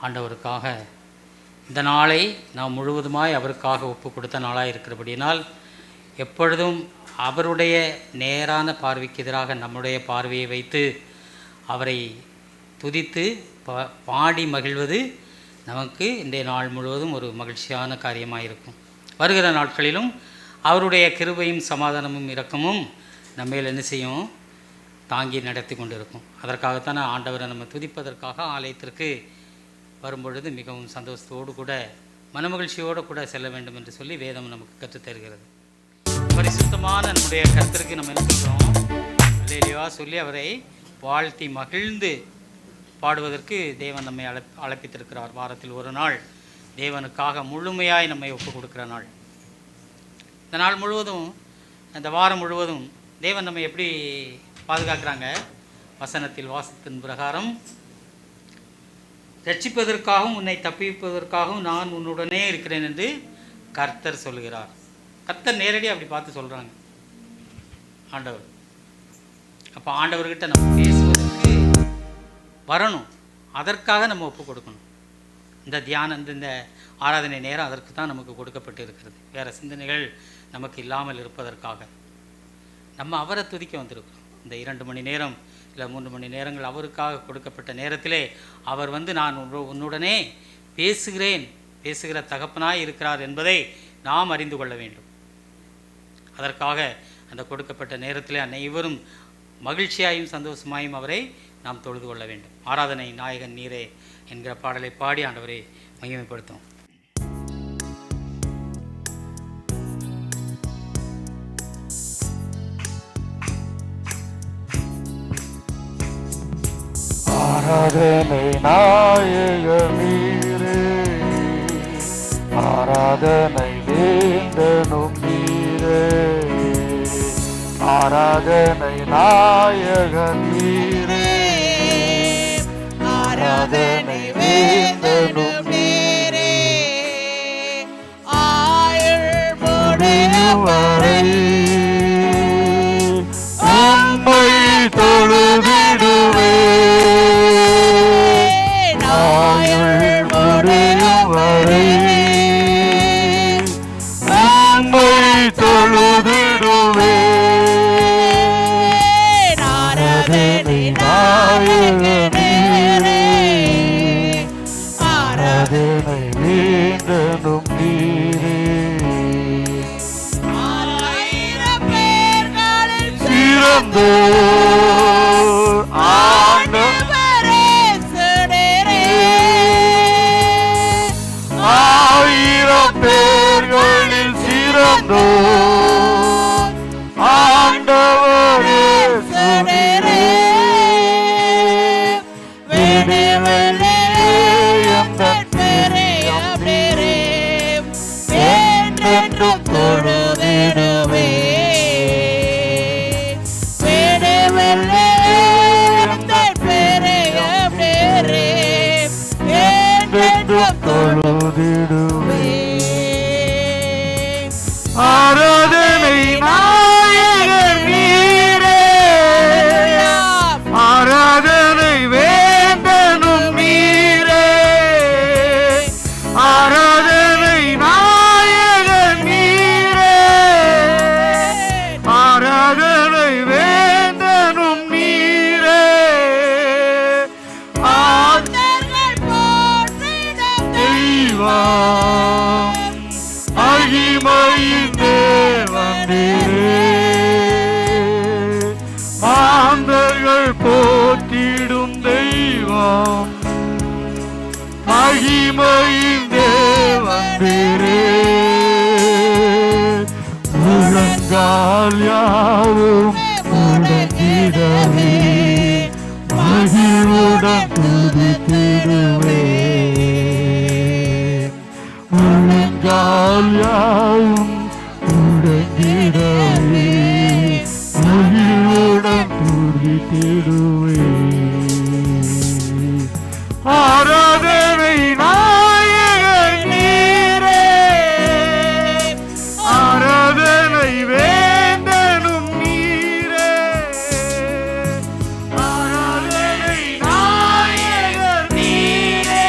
ஆண்டவருக்காக இந்த நாளை நாம் முழுவதுமாய் அவருக்காக ஒப்பு கொடுத்த நாளாக இருக்கிறபடினால் எப்பொழுதும் அவருடைய நேரான பார்வைக்கு எதிராக நம்முடைய பார்வையை வைத்து அவரை துதித்து பாடி மகிழ்வது நமக்கு இன்றைய நாள் முழுவதும் ஒரு மகிழ்ச்சியான காரியமாக இருக்கும். வருகிற நாட்களிலும் அவருடைய கிருபையும் சமாதானமும் இரக்கமும் நம்மேல் என்ன செய்யும், தாங்கி நடத்தி கொண்டு இருக்கும். அதற்காகத்தானே ஆண்டவரை நம்ம துதிப்பதற்காக ஆலயத்திற்கு வரும்பொழுது மிகவும் சந்தோஷத்தோடு கூட மனமகிழ்ச்சியோடு கூட செல்ல வேண்டும் என்று சொல்லி வேதம் நமக்கு கற்றுத்தருகிறது. பரிசுத்தமான நம்முடைய கர்த்தருக்கு நம்ம என்ன சொல்கிறோம், அல்லேலூயா சொல்லி அவரை வாழ்த்தி மகிழ்ந்து பாடுவதற்கு தேவன் நம்மை அழைப்பித்திருக்கிறார். வாரத்தில் ஒரு நாள் தேவனுக்காக முழுமையாய் நம்மை ஒப்பு கொடுக்குற நாள். இந்த நாள் முழுவதும், இந்த வாரம் முழுவதும் தேவன் நம்மை எப்படி பாதுகாக்கிறாங்க? வசனத்தில் வாசத்தின் பிரகாரம், ரட்சிப்பதற்காகவும் உன்னை தப்பிப்பதற்காகவும் நான் உன்னுடனே இருக்கிறேன் என்று கர்த்தர் சொல்கிறார். கர்த்தர் நேரடியாக அப்படி பார்த்து சொல்கிறாங்க ஆண்டவர். அப்போ ஆண்டவர்கிட்ட நம்ம பேசுவதற்கு வரணும், அதற்காக நம்ம ஒப்பு கொடுக்கணும். இந்த தியானம், இந்த ஆராதனை நேரம் அதற்கு தான் நமக்கு கொடுக்கப்பட்டு இருக்கிறது. வேறு சிந்தனைகள் நமக்கு இல்லாமல் இருப்பதற்காக நம்ம அவரை துதிக்க வந்திருக்கிறோம். இந்த 2 மணி நேரம் இல்லை 3 மணி நேரங்கள் அவருக்காக கொடுக்கப்பட்ட நேரத்திலே அவர் நான் உன்னுடனே பேசுகிற தகப்பனாய் இருக்கிறார் என்பதை நாம் அறிந்து கொள்ள வேண்டும். அதற்காக அந்த கொடுக்கப்பட்ட நேரத்திலே அனைவரும் மகிழ்ச்சியாயும் சந்தோஷமாயும் அவரை நாம் தொழுது கொள்ள வேண்டும். ஆராதனை நாயகன் நீரே என்கிற பாடலை பாடி ஆண்டவரை மகிமைப்படுத்தும். ஆராதனை நாயகன் நீரே, ஆராதனை வேந்தனும் நீரே, ஆராதனை நாயகன் நீரே, ஆராதனை வேந்தனும் நீரே, ஆயுள் முடியும் வரை உம்மை தொழுதிடுவே, ஆயுள் முடியும் வரை உம்மை தொழுதிடுவே, ஆராதனை நாயகனே, ஆராதனை வேந்தனும் நீரே, ஆயிரம் பேர்களில் சிறந்தோர் ஆண்டவரே சுடரே, ஆயிரம் பேர்களில் சிறந்தோர் ஆண்டவரே சுடரே, விடுதலை எந்தன் பெரியம் நீரே, என்றென்றும் தொழுதிடுவே, விடுதலை எந்தன் பெரியம் நீரே, என்றென்றும் தொழுதிடுவே, ஆராதனை நாயகன் நீரே, ஆராதனை வேந்தனும் நீரே, ஆராதனை நாயகன் நீரே, ஆராதனை வேந்தனும் நீரே, ஆண்டவர்கள் போற்றிடும் தெய்வம், மகிமையின் தேவன் நீரே, மாந்தர்கள் போற்றிடும் தெய்வம், மகிமையின் தேவன் நீரே, முழங்கால் யாவும் முடங்கிடவே மகிழ்வுடன் துதித்திடுவே, முழங்கால் யாவும் முடங்கிடவே மகிழ்வுடன் துதித்திடுவே, ஆராதனை நாயகன் நீரே, ஆராதனை வேந்தனும் நீரே, ஆராதனை நாயகன் நீரே,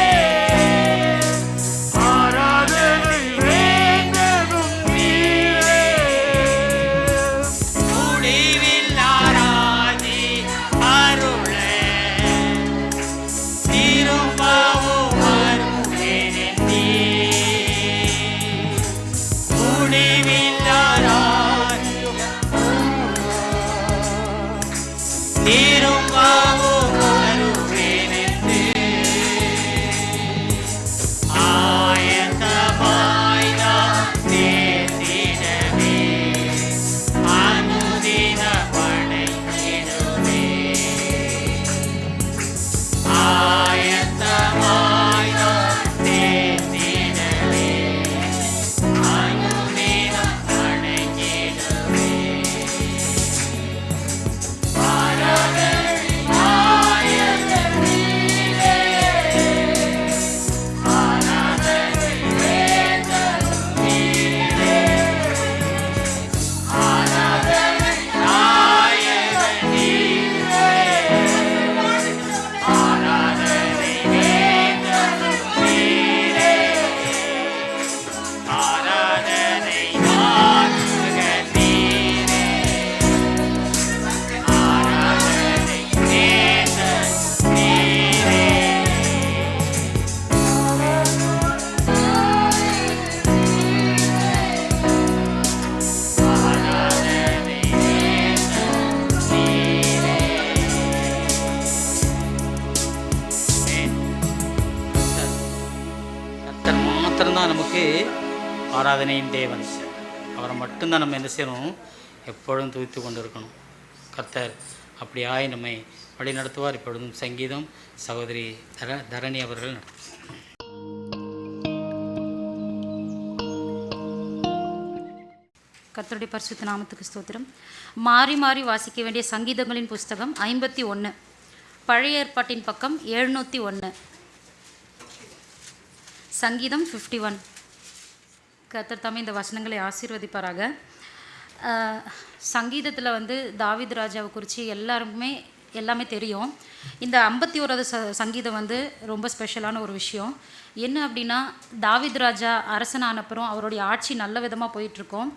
நமக்கு ஆராதனையின் தேவன். அவரை மட்டும்தான் நம்ம என்ன செய்யணும், எப்பொழுதும் துதித்து கொண்டு இருக்கணும். கர்த்தர் அப்படியாய் நம்மை வழி நடத்துவார். இப்பொழுதும் சங்கீதம் சகோதரி தரணி அவர்கள் நடத்துவார். கர்த்தருடைய பரிசுத்த நாமத்துக்கு ஸ்தோத்திரம். மாறி மாறி வாசிக்க வேண்டிய சங்கீதங்களின் புஸ்தகம் 51, பழைய ஏற்பாட்டின் பக்கம் 701, சங்கீதம் 51. கர்த்தர் தாமே இந்த வசனங்களை ஆசீர்வதிப்பாராக. சங்கீதத்தில் தாவீது ராஜாவை குறித்து எல்லாமே தெரியும். இந்த 51வது சங்கீதம் ரொம்ப ஸ்பெஷலான ஒரு விஷயம். என்ன அப்படின்னா, தாவீது ராஜா அரசனானப்புறம் அவருடைய ஆட்சி நல்ல விதமாக போயிட்டுருக்கோம்.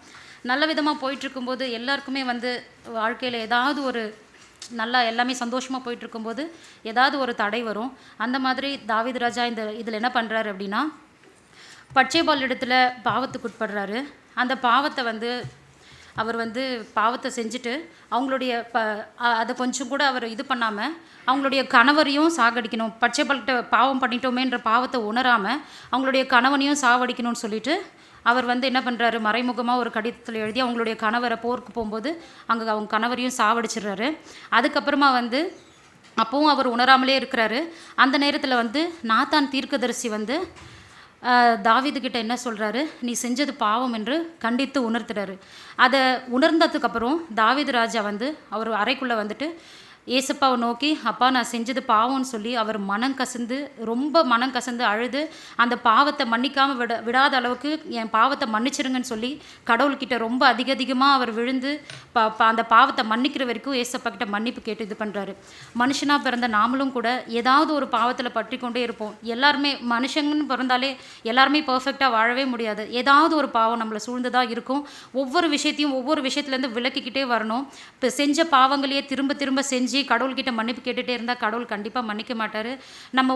நல்ல விதமாக போயிட்டுருக்கும்போது எல்லாருக்குமே வாழ்க்கையில் ஏதாவது ஒரு நல்லா எல்லாமே சந்தோஷமாக போயிட்டுருக்கும்போது ஏதாவது ஒரு தடை வரும். அந்த மாதிரி தாவீது ராஜா இதில் என்ன பண்ணுறாரு அப்படின்னா, பட்சேபால் இடத்துல பாவத்துக்கு உட்படுறாரு. அந்த பாவத்தை அவர் பாவத்தை செஞ்சுட்டு அவங்களுடைய அதை கொஞ்சம் கூட அவர் இது பண்ணாமல் அவங்களுடைய கணவரையும் சாகடிக்கணும். பட்சேபால்கிட்ட பாவம் பண்ணிட்டோமேன்ற பாவத்தை உணராமல் அவங்களுடைய கணவனையும் சாவடிக்கணும்னு சொல்லிட்டு அவர் என்ன பண்ணுறாரு, மறைமுகமாக ஒரு கடிதத்தில் எழுதி அவங்களுடைய கணவரை போருக்கு போகும்போது அங்கே அவங்க கணவரையும் சாவடிச்சிடுறாரு. அதுக்கப்புறமா அப்பவும் அவர் உணராமலே இருக்கிறாரு. அந்த நேரத்தில் நாத்தான் தீர்க்கதரிசி தாவீதுகிட்ட என்ன சொல்கிறாரு, நீ செஞ்சது பாவம் என்று கண்டித்து உணர்த்துறாரு. அதை உணர்ந்ததுக்கப்புறம் தாவீது ராஜா அவர் அறைக்குள்ளே ஏசப்பாவை நோக்கி, அப்பா நான் செஞ்சது பாவம்னு சொல்லி அவர் ரொம்ப மனம் கசந்து அழுது அந்த பாவத்தை மன்னிக்காமல் விடாத அளவுக்கு என் பாவத்தை மன்னிச்சிருங்கன்னு சொல்லி கடவுள்கிட்ட ரொம்ப அதிகமாக அவர் விழுந்து அந்த பாவத்தை மன்னிக்கிற வரைக்கும் ஏசப்பா கிட்ட மன்னிப்பு கேட்டு இது பண்ணுறாரு. மனுஷனாக பிறந்த நாமளும் கூட ஏதாவது ஒரு பாவத்தில் பற்றி கொண்டே இருப்போம். எல்லாருமே மனுஷங்கன்னு பிறந்தாலே எல்லாருமே பர்ஃபெக்டாக வாழவே முடியாது. ஏதாவது ஒரு பாவம் நம்மளை சூழ்ந்துதான் இருக்கும். ஒவ்வொரு விஷயத்துலேருந்து விலக்கிக்கிட்டே வரணும். இப்போ செஞ்ச பாவங்களையே திரும்ப திரும்ப செஞ்சு கடவுள்கிட்ட மன்னிப்பு கேட்டுகிட்டே இருந்தால் கடவுள் கண்டிப்பாக மன்னிக்க மாட்டார். நம்ம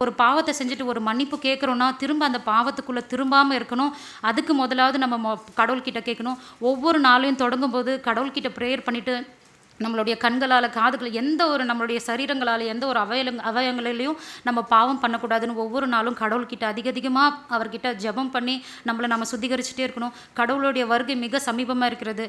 ஒரு பாவத்தை செஞ்சுட்டு ஒரு மன்னிப்பு கேட்குறோன்னா திரும்ப அந்த பாவத்துக்குள்ளே திரும்பாமல் இருக்கணும். அதுக்கு முதலாவது நம்ம கடவுள்கிட்ட கேட்கணும். ஒவ்வொரு நாளையும் தொடங்கும்போது கடவுள்கிட்ட ப்ரேயர் பண்ணிவிட்டு நம்மளுடைய கண்களால் காதுகள் நம்மளுடைய சரீரங்களால் எந்த ஒரு அவயங்களிலையும் நம்ம பாவம் பண்ணக்கூடாதுன்னு ஒவ்வொரு நாளும் கடவுள்கிட்ட அதிகமாக அவர்கிட்ட ஜெபம் பண்ணி நம்ம சுத்திகரிச்சுட்டே இருக்கணும். கடவுளுடைய வருகை மிக சமீபமாக இருக்கிறது.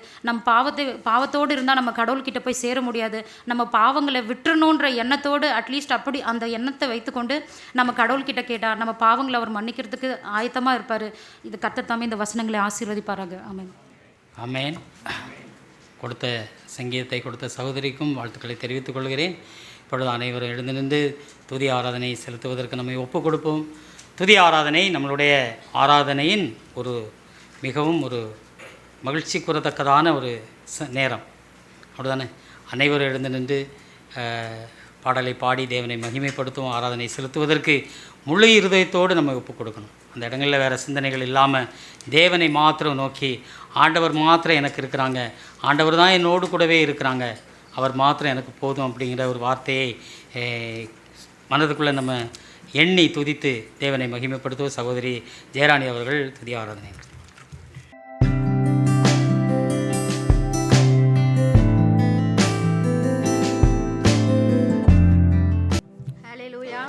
பாவத்தோடு இருந்தால் நம்ம கடவுள்கிட்ட போய் சேர முடியாது. நம்ம பாவங்களை விட்டுறணுன்ற எண்ணத்தோடு அட்லீஸ்ட் அப்படி அந்த எண்ணத்தை வைத்துக்கொண்டு நம்ம கடவுள்கிட்ட கேட்டால் நம்ம பாவங்களை அவர் மன்னிக்கிறதுக்கு ஆயத்தமாக இருப்பார். இது கர்த்தர் தாமே இந்த வசனங்களை ஆசீர்வதிப்பாராக. ஆமென். ஆமென். கொடுத்த சங்கீதத்தை கொடுத்த சகோதரிக்கும் வாழ்த்துக்களை தெரிவித்துக் கொள்கிறேன். இப்பொழுது அனைவரும் எழுந்து நின்று துதி ஆராதனை செலுத்துவதற்கு நம்மை ஒப்புக் கொடுப்போம். துதி ஆராதனை நம்மளுடைய ஆராதனையின் மிகவும் ஒரு மகிழ்ச்சி கூறத்தக்கதான ஒரு நேரம். அப்படிதானே? அனைவரும் எழுந்து நின்று பாடலை பாடி தேவனை மகிமைப்படுத்தும் ஆராதனை செலுத்துவதற்கு முழு இருதயத்தோடு நம்ம ஒப்புக் கொடுக்கணும். அந்த இடங்களில் வேறு சிந்தனைகள் இல்லாமல் தேவனை மாத்திரம் நோக்கி, ஆண்டவர் மாத்திரம் எனக்கு இருக்கிறாங்க, ஆண்டவர் தான் என்னோடு கூடவே இருக்கிறாங்க, அவர் மாத்திரம் எனக்கு போதும் அப்படிங்கிற ஒரு வார்த்தையை மனதுக்குள்ளே நம்ம எண்ணி துதித்து தேவனை மகிமைப்படுத்துவோம். சகோதரி ஜெயராணி அவர்கள் துதி ஆராதனை. ஹல்லேலூயா,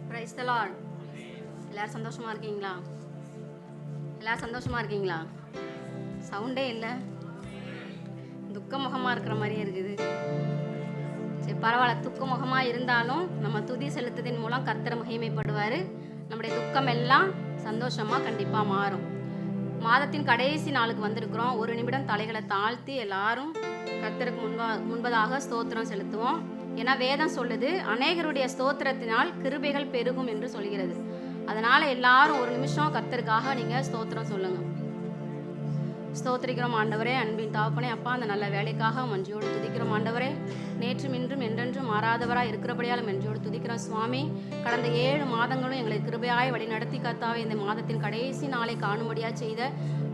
பிரைஸ் தி லார்ட். எல்லாரும் சந்தோஷமாக இருக்கீங்களா? எல்லாரும் சந்தோஷமாக இருக்கீங்களா? சவுண்டே இல்லை, துக்கமுகமாக இருக்கிற மாதிரியே இருக்குது. சரி பரவாயில்ல, துக்கமுகமாக இருந்தாலும் நம்ம துதி செலுத்துவதன் மூலம் கர்த்தர் மகிமைப்படுவார். நம்முடைய துக்கம் எல்லாம் சந்தோஷமாக கண்டிப்பாக மாறும். மாதத்தின் கடைசி நாளுக்கு வந்திருக்கிறோம். ஒரு நிமிடம் தலைகளை தாழ்த்தி எல்லாரும் கர்த்தருக்கு முன்பதாக ஸ்தோத்திரம் செலுத்துவோம். ஏன்னா வேதம் சொல்லுது, அநேகருடைய ஸ்தோத்திரத்தினால் கிருபைகள் பெருகும் என்று சொல்கிறது. அதனால் எல்லாரும் ஒரு நிமிஷம் கர்த்தருக்காக நீங்கள் ஸ்தோத்திரம் சொல்லுங்கள். ஸ்தோத்திரிக்கிறோம் ஆண்டவரே, அன்பின் தாப்பனே, அப்பா அந்த நல்ல வேலைக்காக மஞ்சியோடு துதிக்கிறோம் ஆண்டவரே. நேற்றும் இன்றும் என்றென்றும் மாறாதவராக இருக்கிறபடியால் மஞ்சியோடு துதிக்கிறோம் சுவாமி. கடந்த 7 மாதங்களும் எங்களை கிருபையாய் வழி நடத்தி கர்த்தாவே இந்த மாதத்தின் கடைசி நாளை காணும்படியாக செய்த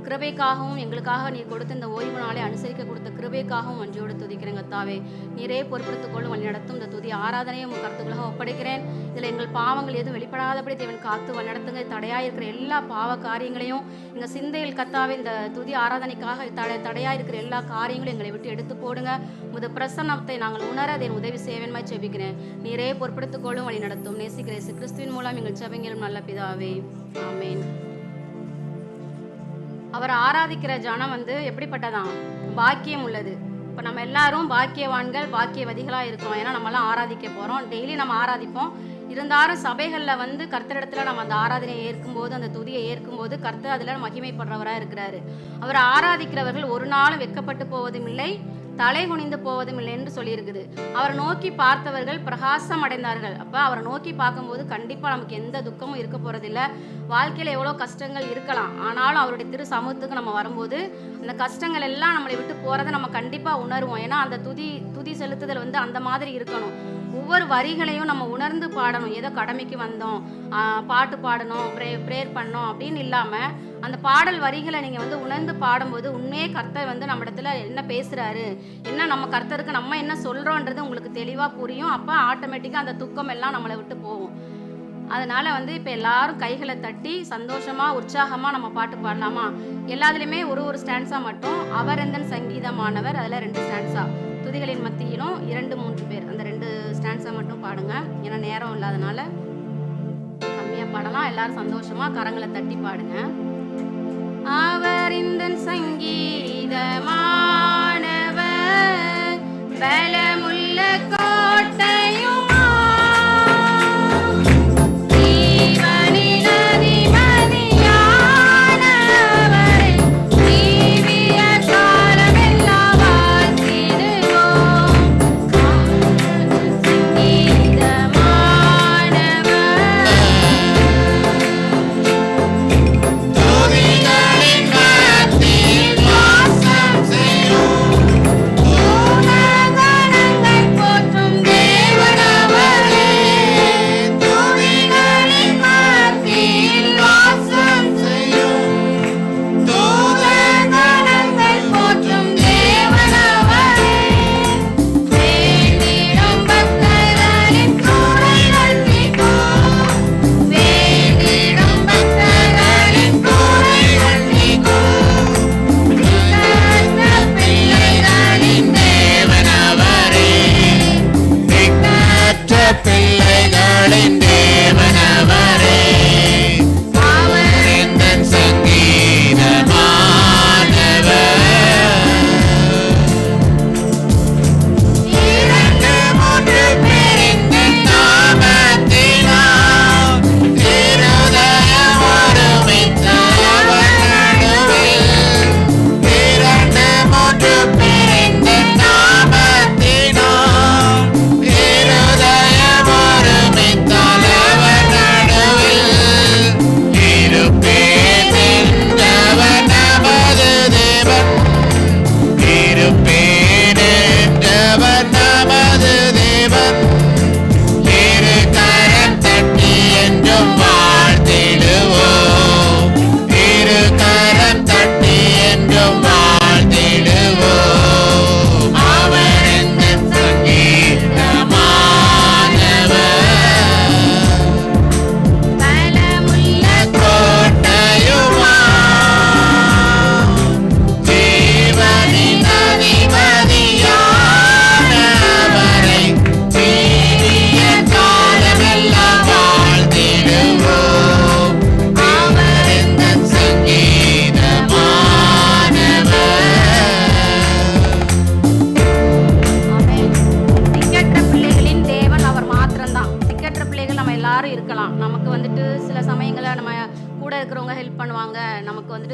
கிருபைக்காகவும் எங்களுக்காக நீர் கொடுத்த இந்த ஓய்வு நாளை அனுசரிக்க கொடுத்த கிருபைக்காகவும் மஞ்சியோடு துதிக்கிறேன் கர்த்தாவே. நீரே பொறுப்படுத்திக் கொள்ளும் வழி நடத்தும் இந்த துதி ஆராதனையை உங்கள் கருத்துக்களாக ஒப்படைக்கிறேன். இதில் எங்கள் பாவங்கள் எதுவும் வெளிப்படாதபடி தேவன் காத்து வழி நடத்துங்க. தடையாக இருக்கிற எல்லா பாவ காரியங்களையும் எங்கள் சிந்தையில் கர்த்தாவே இந்த துதி ஆராதனைக்காக தடையாக இருக்கிற எல்லா காரியங்களும் எங்களை விட்டு எடுத்து போடுங்க. உமது பிரசன்னத்தை நாங்கள் உணர அதை உதவி சேவன்மாய் ஜெபிக்கிறேன். நீரே பொறுப்படுத்திக் கொள்ளும், வழி நடத்தும். நேசிக்கிற இயேசு கிறிஸ்துவின் மூலம் எங்கள் ஜெபங்களும் நல்ல பிதாவே, ஆமென். அவர் ஆராதிக்கிற ஜனம் எப்படிப்பட்டதான்? பாக்கியம் உள்ளது. இப்போ நம்ம எல்லாரும் பாக்கியவான்கள், பாக்கியவதிகளாக இருக்கோம். ஏன்னா நம்மளாம் ஆராதிக்க போகிறோம். டெய்லி நம்ம ஆராதிப்போம். இருந்தாலும் சபைகளில் கர்த்தரிடத்தில் நம்ம அந்த ஆராதனையை ஏற்கும்போது, அந்த துதியை ஏற்கும்போது கர்த்தர் அதில் மகிமைப்படுறவராக இருக்கிறாரு. அவர் ஆராதிக்கிறவர்கள் ஒரு நாளும் வெட்கப்பட்டு போவதும் இல்லை, தலை குனிந்து போவதும் இல்லை என்று சொல்லியிருக்குது. அவரை நோக்கி பார்த்தவர்கள் பிரகாசம் அடைந்தார்கள். அப்போ அவரை நோக்கி பார்க்கும்போது கண்டிப்பாக நமக்கு எந்த துக்கமும் இருக்க போகிறதில்ல. வாழ்க்கையில் எவ்வளோ கஷ்டங்கள் இருக்கலாம், ஆனாலும் அவருடைய திரு சமூகத்துக்கு நம்ம வரும்போது அந்த கஷ்டங்கள் எல்லாம் நம்மளை விட்டு போகிறத நம்ம கண்டிப்பாக உணர்வோம். ஏன்னா அந்த துதி செலுத்துதல் அந்த மாதிரி இருக்கணும். ஒவ்வொரு வரிகளையும் நம்ம உணர்ந்து பாடணும். ஏதோ கடமைக்கு வந்தோம், பாட்டு பாடணும், ப்ரேயர் பண்ணோம் அப்படின்னு இல்லாமல் அந்த பாடல் வரிகளை நீங்கள் உணர்ந்து பாடும்போது உண்மையே கர்த்தர் நம்ம இடத்துல என்ன பேசுகிறாரு, என்ன நம்ம கர்த்தருக்கு நம்ம என்ன சொல்கிறோன்றது உங்களுக்கு தெளிவாக புரியும். அப்போ ஆட்டோமேட்டிக்காக அந்த துக்கம் எல்லாம் நம்மளை விட்டு போகும். அதனால் இப்போ எல்லாரும் கைகளை தட்டி சந்தோஷமாக உற்சாகமாக நம்ம பாட்டு பாடலாமா? எல்லாத்துலேயுமே ஒரு ஸ்டான்ஸாக மட்டும் அவர் எந்தன் சங்கீதமானவர், அதில் 2 ஸ்டான்ஸா, துதிகளின் மத்தியிலும் 2-3 பேர், அந்த 2 ஸ்டான்ஸை மட்டும் பாடுங்க. ஏன்னா நேரம் இல்லாதனால கம்மியாக பாடலாம். எல்லாரும் சந்தோஷமாக கரங்களை தட்டி பாடுங்க. அவர் எந்தன் சங்கீதமானவர், பலமுள்ள கோட்டையும்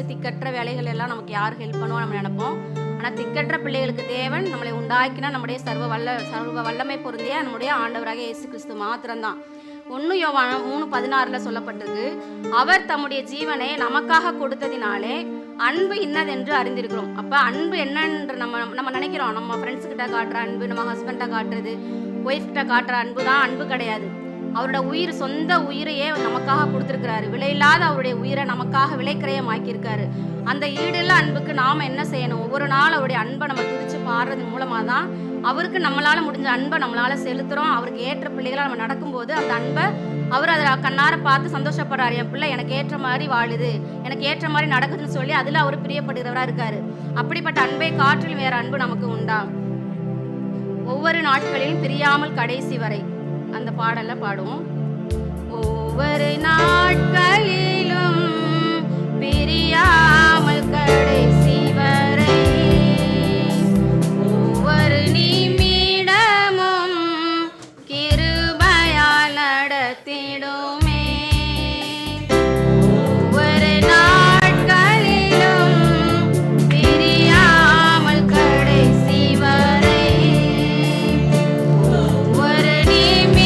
திக்கற்ற வேலைகள் எல்லாம் நமக்கு யார் ஹெல்ப் பண்ணுவோம் நம்ம நினைப்போம். ஆனால் திக்கற்ற பிள்ளைகளுக்கு தேவன் நம்மளை உண்டாக்கினா நம்முடைய சர்வ வல்லமை பொருந்திய நம்முடைய ஆண்டவராக இயேசு கிறிஸ்து மாத்திரம்தான். 1 யோவான் 3:16 சொல்லப்பட்டிருக்கு, அவர் தம்முடைய ஜீவனை நமக்காக கொடுத்ததினாலே அன்பு இன்னதென்று அறிந்திருக்கிறோம். அப்போ அன்பு என்னன்று நம்ம நினைக்கிறோம். நம்ம ஃப்ரெண்ட்ஸுக்கிட்ட காட்டுற அன்பு, நம்ம ஹஸ்பண்டை காட்டுறது, ஒய்ஃப்கிட்ட காட்டுற அன்பு தான் அன்பு கிடையாது. அவரோட உயிர், சொந்த உயிரையே நமக்காக கொடுத்துருக்கிறாரு. விலையில்லாத அவருடைய உயிரை நமக்காக விலைக்கிரயமாக்கியிருக்காரு. அந்த ஈடுள்ள அன்புக்கு நாம் என்ன செய்யணும்? ஒவ்வொரு நாள் அவருடைய அன்பை நம்ம துதிச்சு பாடுறது மூலமாக தான் அவருக்கு நம்மளால் முடிஞ்ச அன்பை நம்மளால் செலுத்துகிறோம். அவருக்கு ஏற்ற பிள்ளைகளாக நம்ம நடக்கும்போது அந்த அன்பை அவர் அதை கண்ணார பார்த்து சந்தோஷப்படுறாரு. என் பிள்ளை எனக்கு ஏற்ற மாதிரி வாழுது, எனக்கு ஏற்ற மாதிரி நடக்குதுன்னு சொல்லி அதில் அவர் பிரியப்படுகிறவராக இருக்காரு. அப்படிப்பட்ட அன்பை காற்றில் வேற அன்பு நமக்கு உண்டா? ஒவ்வொரு நாட்களிலும் பிரியாமல் கடைசி வரை அந்த பாடலை பாடுவோம். ஒவ்வொரு நாட்களிலும் பிரியாமல் கடைசி வரை, ஒவ்வொரு நிமிடமும் கிருபையால் நடத்திடுமே. ஒவ்வொரு நாட்களிலும் பிரியாமல் கடைசி வரை, ஒவ்வொரு நிமிடமும்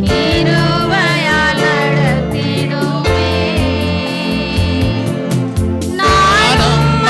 கிருபையால் நடத்திடுமே. நான் உம்மை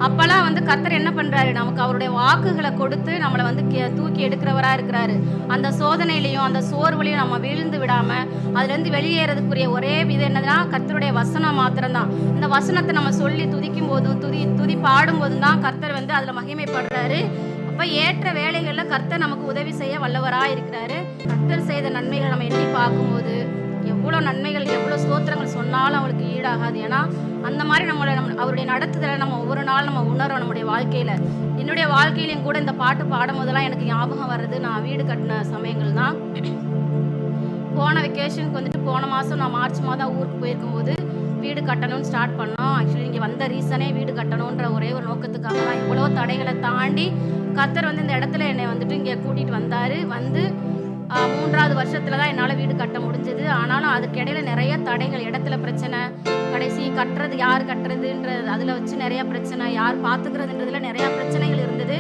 அப்போல்லாம் வந்து கர்த்தர் என்ன பண்ணுறாரு, நமக்கு அவருடைய வாக்குகளை கொடுத்து நம்மளை வந்து தூக்கி எடுக்கிறவராக இருக்கிறாரு. அந்த சோதனையிலையும் அந்த சோர்வுலையும் நம்ம விழுந்து விடாமல் அதுலேருந்து வெளியேறதுக்குரிய ஒரே விதம் என்னதுன்னா கர்த்தருடைய வசனம் மாத்திரம்தான். இந்த வசனத்தை நம்ம சொல்லி துதிக்கும் போதும் துதி பாடும்போதும் தான் கர்த்தர் வந்து அதில் மகிமைப்படுறாரு. அப்போ ஏற்ற வேலைகளில் கர்த்தர் நமக்கு உதவி செய்ய வல்லவராக இருக்கிறாரு. கர்த்தர் செய்த நன்மைகளை நம்ம எண்ணி பார்க்கும்போது எவ்வளோ நன்மைகள், எவ்வளோ ஸ்தோத்திரங்கள் சொன்னாலும் அவளுக்கு ஈடாகாது. ஏன்னா அந்த மாதிரி அவருடைய நடத்துதலை நம்ம ஒவ்வொரு நாள் நம்ம உணரோம் நம்முடைய வாழ்க்கையில். என்னுடைய வாழ்க்கையிலையும் கூட இந்த பாட்டு பாடும் போதெல்லாம் எனக்கு ஞாபகம் வர்றது, நான் வீடு கட்டின சமயங்கள் தான். போன வெக்கேஷனுக்கு வந்துட்டு போன மாதம் நான் மார்ச் மாதம் ஊருக்கு போயிருக்கும்போது வீடு கட்டணும்னு ஸ்டார்ட் பண்ணோம். ஆக்சுவலி இங்கே வந்த ரீசனே வீடு கட்டணுன்ற ஒரே ஒரு நோக்கத்துக்காக தான். எவ்வளோ தடைகளை தாண்டி கர்த்தர் வந்து இந்த இடத்துல என்னை வந்துட்டு இங்கே கூட்டிகிட்டு வந்தார். வந்து 3வது வருஷத்தில் தான் என்னால் வீடு கட்ட முடிஞ்சது. ஆனாலும் அதுக்கிடையில நிறைய தடைகள், இடத்துல பிரச்சனை, கடைசி கட்டுறது யார் கட்டுறதுன்றது அதில் வச்சு நிறையா பிரச்சனை, யார் பார்த்துக்கிறதுன்றதுல நிறையா பிரச்சனைகள் இருந்தது.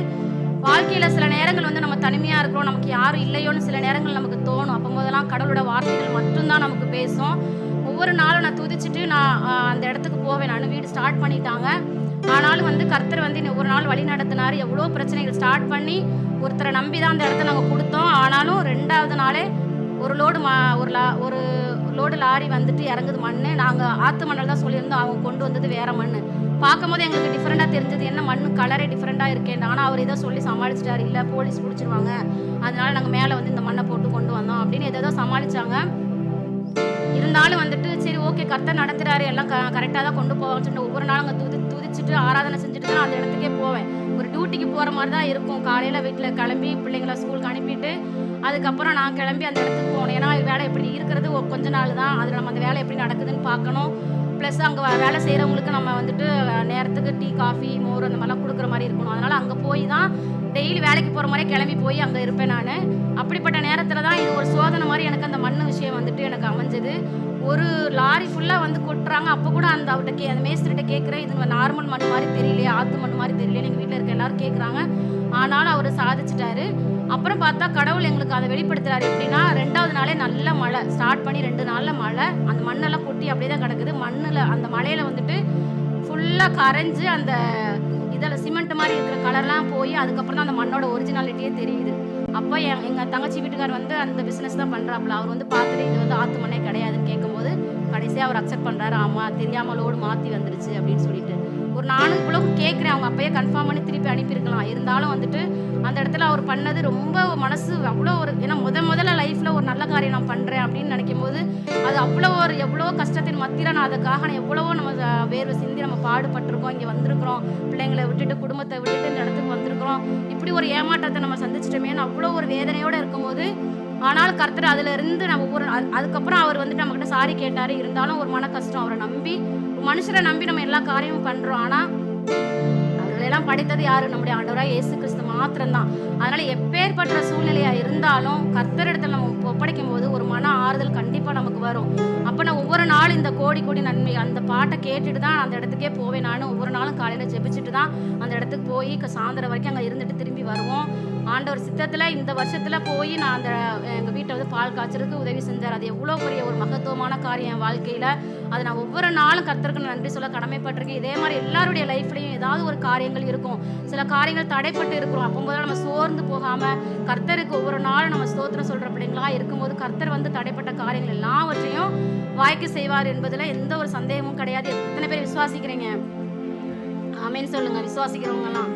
வாழ்க்கையில் சில நேரங்கள் வந்து நம்ம தனிமையாக இருக்கிறோம், நமக்கு யாரும் இல்லையோன்னு சில நேரங்கள் நமக்கு தோணும். அப்போ போதெல்லாம் கடவுளோட வார்த்தைகள் மட்டும்தான் நமக்கு பேசும். ஒவ்வொரு நாளும் நான் துதிச்சுட்டு நான் அந்த இடத்துக்கு போவேன். நான் வீடு ஸ்டார்ட் பண்ணிட்டாங்க. ஆனாலும் வந்து கர்த்தர் வந்து ஒவ்வொரு நாள் வழி நடத்தினார். எவ்வளோ பிரச்சனைகள் ஸ்டார்ட் பண்ணி ஒருத்தரை நம்பி தான் அந்த இடத்த நாங்கள் கொடுத்தோம். ஆனாலும் 2வது நாளே ஒரு லோடு லாரி வந்துட்டு இறங்குது மண். நாங்கள் ஆற்று மண்ணல் தான் சொல்லியிருந்தோம், அவங்க கொண்டு வந்தது வேறு மண். பார்க்கும் போது எங்களுக்கு டிஃப்ரெண்ட்டாக தெரிஞ்சது, என்ன மண் கலரே டிஃப்ரெண்ட்டாக இருக்கேன். ஆனால் அவர் இதை சொல்லி சமாளிச்சிட்டார், இல்லை போலீஸ் பிடிச்சிருவாங்க, அதனால நாங்கள் மேலே வந்து இந்த மண்ணை போட்டு கொண்டு வந்தோம் அப்படின்னு எதோ சமாளித்தாங்க. இருந்தாலும் வந்துட்டு சரி ஓகே கர்த்தர் நடத்துகிறாரு, எல்லாம் கரெக்டாக தான் கொண்டு போவாங்கன்னு சொல்லிட்டு ஒவ்வொரு நாளும் அங்கே துதிச்சுட்டு ஆராதனை செஞ்சுட்டு தான் அந்த இடத்துக்கே போவேன். ஒரு டியூட்டிக்கு போகிற மாதிரி தான் இருக்கும். காலையில் வீட்டில் கிளம்பி பிள்ளைங்களை ஸ்கூலுக்கு அனுப்பிட்டு அதுக்கப்புறம் நான் கிளம்பி அந்த இடத்துக்கு போனேன். ஏன்னா வேலை எப்படி இருக்கிறது கொஞ்ச நாள் தான், அதில் நம்ம அந்த வேலை எப்படி நடக்குதுன்னு பார்க்கணும். ப்ளஸ் அங்கே வேலை செய்கிறவங்களுக்கு நம்ம வந்துட்டு நேரத்துக்கு டீ, காஃபி, மோர் அந்த மாதிரிலாம் கொடுக்குற மாதிரி இருக்கணும். அதனால் அங்கே போய் தான் டெய்லி வேலைக்கு போகிற மாதிரியே கிளம்பி போய் அங்கே இருப்பேன் நான். அப்படிப்பட்ட நேரத்தில் தான் இது ஒரு சோதனை மாதிரி எனக்கு அந்த மண் விஷயம் வந்துட்டு எனக்கு அமைஞ்சது. ஒரு லாரி ஃபுல்லாக வந்து கொட்டுறாங்க. அப்போ கூட அந்த அவர்கிட்ட அந்த மேஸ்திரிட்ட கேட்குறேன், இது நார்மல் மண் மாதிரி தெரியலையே, ஆற்று மண் மாதிரி தெரியலையே, எங்கள் வீட்டில் இருக்க எல்லோரும் கேட்குறாங்க. ஆனாலும் அவர் சாதிச்சிட்டாரு. அப்புறம் பார்த்தா கடவுள் எங்களுக்கு அதை வெளிப்படுத்துறாரு. எப்படின்னா 2வது நாளே நல்ல மழை ஸ்டார்ட் பண்ணி 2 நாளில் மழை. அந்த மண்ணெல்லாம் கொட்டி அப்படியே தான் கிடக்குது. மண்ணில் அந்த மழையில் வந்துட்டு ஃபுல்லாக கரைஞ்சி அந்த இதில் சிமெண்ட் மாதிரி இருக்கிற கலர்லாம் போய் அதுக்கப்புறம் தான் அந்த மண்ணோட ஒரிஜினாலிட்டியே தெரியுது. அப்போ எங்கள் தங்கச்சி வீட்டுக்கார் வந்து அந்த பிஸ்னஸ் தான் பண்ணுறாப்புல. அவர் வந்து பார்த்துட்டு இது வந்து ஆற்று மண்ணே கிடையாதுன்னு கேட்கும்போது கடைசியாக அவர் அக்செப்ட் பண்ணுறாரு. ஆமாம் தெரியாமல் லோடு மாற்றி வந்துருச்சு அப்படின்னு சொல்லிட்டு. ஒரு நானும் இவ்வளோ கேட்குறேன், அவங்க அப்பயே கன்ஃபார்ம் பண்ணி திருப்பி அனுப்பியிருக்கலாம். இருந்தாலும் வந்துட்டு அந்த இடத்துல அவர் பண்ணது ரொம்ப மனசு அவ்வளோ ஒரு, ஏன்னா முதல்ல லைஃப்பில் ஒரு நல்ல காரியம் நான் பண்ணுறேன் அப்படின்னு நினைக்கும் போது அது அவ்வளோ ஒரு எவ்வளோ கஷ்டத்தின் மத்தியில் நான் அதுக்காக நான் எவ்வளவோ நம்ம வேர்வை சிந்தி நம்ம பாடுபட்டிருக்கோம், இங்கே வந்திருக்கிறோம், பிள்ளைங்களை விட்டுட்டு குடும்பத்தை விட்டுட்டு இந்த இடத்துக்கு வந்திருக்கிறோம், இப்படி ஒரு ஏமாற்றத்தை நம்ம சந்திச்சிட்டோமேன்னு அவ்வளோ ஒரு வேதனையோடு இருக்கும்போது, ஆனால் கர்த்தர் அதிலிருந்து நம்ம ஒவ்வொரு அதுக்கப்புறம் அவர் வந்துட்டு நம்மக்கிட்ட சாரி கேட்டார். இருந்தாலும் ஒரு மன கஷ்டம். அவரை நம்பி மனுஷரை நம்பி நம்ம எல்லா காரியமும் பண்ணுறோம். ஆனால் அவர்களெல்லாம் படைத்தது யாரு? நம்முடைய ஆண்டவராக இயேசு கிறிஸ்து மாத்திரம்தான். அதனால எப்பேற்பட்ட சூழ்நிலையா இருந்தாலும் கர்த்தரிடத்தில் நம்ம ஒப்படைக்கும் போது ஒரு மன ஆறுதல் கண்டிப்பா நமக்கு வரும். அப்ப நான் ஒவ்வொரு நாளும் இந்த கோடி கோடி நன்மை அந்த பாட்டை கேட்டுட்டு தான் அந்த இடத்துக்கே போவேன். நானும் ஒவ்வொரு நாளும் காலையில ஜெபிச்சுட்டு தான் அந்த இடத்துக்கு போய் சாயந்தரம் வரைக்கும் அங்கே இருந்துட்டு திரும்பி வருவோம். ஆண்டவர் சித்தத்தில் இந்த வருஷத்துல போய் நான் அந்த எங்கள் வீட்டை வந்து பால் காய்ச்சறதுக்கு உதவி செஞ்சார். அது எவ்வளோ பெரிய ஒரு மகத்துவமான காரியம் என் வாழ்க்கையில். அதை நான் ஒவ்வொரு நாளும் கர்த்தருக்கு நன்றி சொல்ல கடமைப்பட்டிருக்கேன். இதே மாதிரி எல்லாருடைய லைஃப்லையும் ஏதாவது ஒரு காரியங்கள் இருக்கும், சில காரியங்கள் தடைப்பட்டு இருக்கிறோம். அப்போது நம்ம சோர்ந்து போகாமல் கர்த்தருக்கு ஒவ்வொரு நாளும் நம்ம ஸ்தோத்திரம் சொல்கிற பிள்ளைங்களா இருக்கும்போது கர்த்தர் வந்து தடைப்பட்ட காரியங்கள் எல்லாவற்றையும் வாய்க்கு செய்வார் என்பதில் எந்த ஒரு சந்தேகமும் கிடையாது. எத்தனை பேர் விசுவாசிக்கிறீங்க? ஆமேன்னு சொல்லுங்க, விசுவாசிக்கிறவங்கலாம்.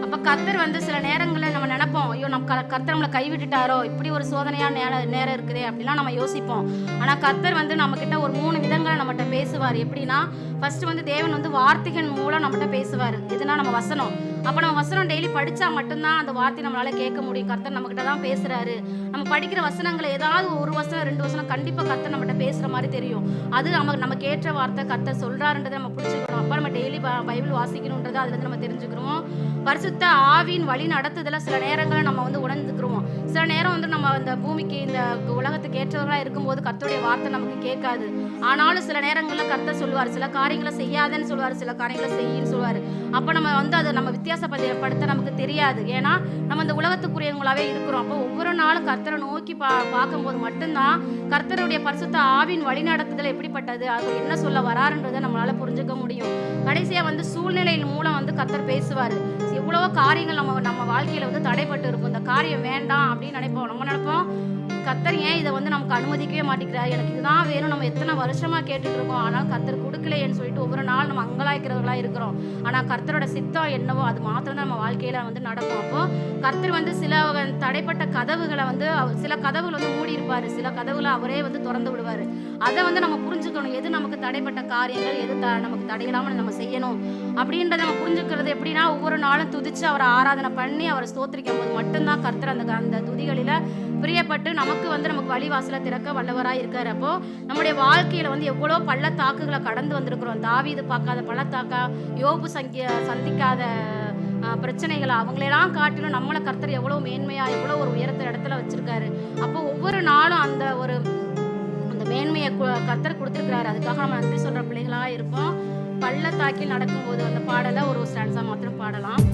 அப்போ கர்த்தர் வந்து சில நேரங்களில் நம்ம நினைப்போம், ஐயோ நம்ம கர்த்தர் நம்மளை கைவிட்டுட்டாரோ, இப்படி ஒரு சோதனையான நேரம் இருக்குதே அப்படிலாம் நம்ம யோசிப்போம். ஆனால் கர்த்தர் வந்து நம்மக்கிட்ட ஒரு 3 விதங்களை நம்மகிட்ட பேசுவார். எப்படின்னா, ஃபர்ஸ்ட் வந்து தேவன் வந்து வார்த்தைகள் மூலம் நம்மகிட்ட பேசுவார். எதுனா நம்ம வசனம். அப்போ நம்ம வசனம் டெய்லி படித்தா மட்டும்தான் அந்த வார்த்தை நம்மளால் கேட்க முடியும். கர்த்தர் நம்மக்கிட்ட தான் பேசுகிறாரு. நம்ம படிக்கிற வசனங்களை ஏதாவது ஒரு வசனம் 2 வசனம் கண்டிப்பாக கர்த்தர் நம்மகிட்ட பேசுகிற மாதிரி தெரியும். அது நமக்கு ஏற்ற வார்த்தை கர்த்தர் சொல்கிறாருன்றதை நம்ம பிடிச்சிக்கணும். அப்போ நம்ம டெய்லி பைபிள் வாசிக்கணுன்றதை அதுலேருந்து நம்ம தெரிஞ்சுக்கிறோம். பரிசுத்த ஆவியின் வழி நடத்துதல சில நேரங்களில் நம்ம வந்து உணர்ந்துக்கிறோம். சில நேரம் வந்து நம்ம இந்த பூமிக்கு இந்த உலகத்துக்கு ஏற்றவர்களாக இருக்கும்போது கர்த்தருடைய வார்த்தை நமக்கு கேட்காது. ஆனாலும் சில நேரங்களில் கர்த்தர் சொல்லுவார், சில காரியங்களை செய்யாதேன்னு சொல்லுவார், சில காரியங்களை செய்யின்னு சொல்லுவார். அப்போ நம்ம வந்து அதை நம்ம வித்தியாசப்படுத்த நமக்கு தெரியாது. ஏன்னா நம்ம இந்த உலகத்துக்குரியவங்களாவே இருக்கிறோம். அப்போ ஒவ்வொரு நாளும் கர்த்தரை நோக்கி பார்க்கும்போது மட்டும்தான் கர்த்தருடைய பரிசுத்த ஆவியின் வழி நடத்துதல் எப்படிப்பட்டது, அவர் என்ன சொல்ல வராருன்றதை நம்மளால புரிஞ்சுக்க முடியும். கடைசியாக வந்து சூழ்நிலையின் மூலம் வந்து கர்த்தர் பேசுவார். எவ்வளவோ காரியங்கள் நம்ம வாழ்க்கையில் வந்து தடைப்பட்டு இருக்கும். இந்த காரியம் வேண்டாம் அப்படின்னு நினைப்போம். நம்ம நினைப்போம் கர்த்தர் ஏன் இதை வந்து நமக்கு அனுமதிக்கவே மாட்டேங்கிறார், எனக்கு இதுதான் வேணும், நம்ம எத்தனை வருஷமாக கேட்டுட்டு இருக்கோம், ஆனால் கர்த்தர் கொடுக்கலையேன்னு சொல்லிட்டு ஒவ்வொரு நாள் நம்ம அங்கலாய்க்கிறவர்களாக இருக்கிறோம். ஆனால் கர்த்தரோட சித்தம் என்னவோ அது மாத்திரம் தான் நம்ம வாழ்க்கையில் வந்து நடக்கும். அப்போது கர்த்தர் வந்து சில தடைப்பட்ட கதவுகளை வந்து சில கதவுகளை வந்து மூடி இருப்பார், சில கதவுகளை அவரே வந்து திறந்து விடுவார். அதை வந்து நம்ம புரிஞ்சுக்கணும், எது நமக்கு தடைப்பட்ட காரியங்கள், எது நமக்கு தடையில்லாமல் நம்ம செய்யணும் அப்படின்றத நம்ம புரிஞ்சுக்கிறது எப்படின்னா, ஒவ்வொரு நாளும் துதிச்சு அவரை ஆராதனை பண்ணி அவரை ஸ்தோத்திரிக்கும் போது மட்டும்தான் கர்த்தர் அந்த துதிகளில் பிரியப்பட்டு நமக்கு வந்து நமக்கு வழிவாசலை திறக்க வல்லவராக இருக்கார். அப்போ நம்முடைய வாழ்க்கையில் வந்து எவ்வளோ பள்ளத்தாக்குகளை கடந்து வந்திருக்கிறோம். தாவீது பார்க்காத பள்ளத்தாக்கா, யோபு சந்திக்காத பிரச்சனைகளை அவங்களெல்லாம் காட்டிலும் நம்மளை கர்த்தர் எவ்வளோ மேன்மையாக எவ்வளோ ஒரு உயரத்த இடத்துல வச்சிருக்காரு. அப்போ ஒவ்வொரு நாளும் அந்த மேன்மையை கர்த்தர் கொடுத்துருக்கிறாரு. அதுக்காக நம்ம நன்றி சொல்கிற பிள்ளைகளாக இருப்போம். பள்ளத்தாக்கில் நடக்கும்போது அந்த பாடலை ஒரு ஸ்டான்ஸா மாத்திரம் பாடலாம்.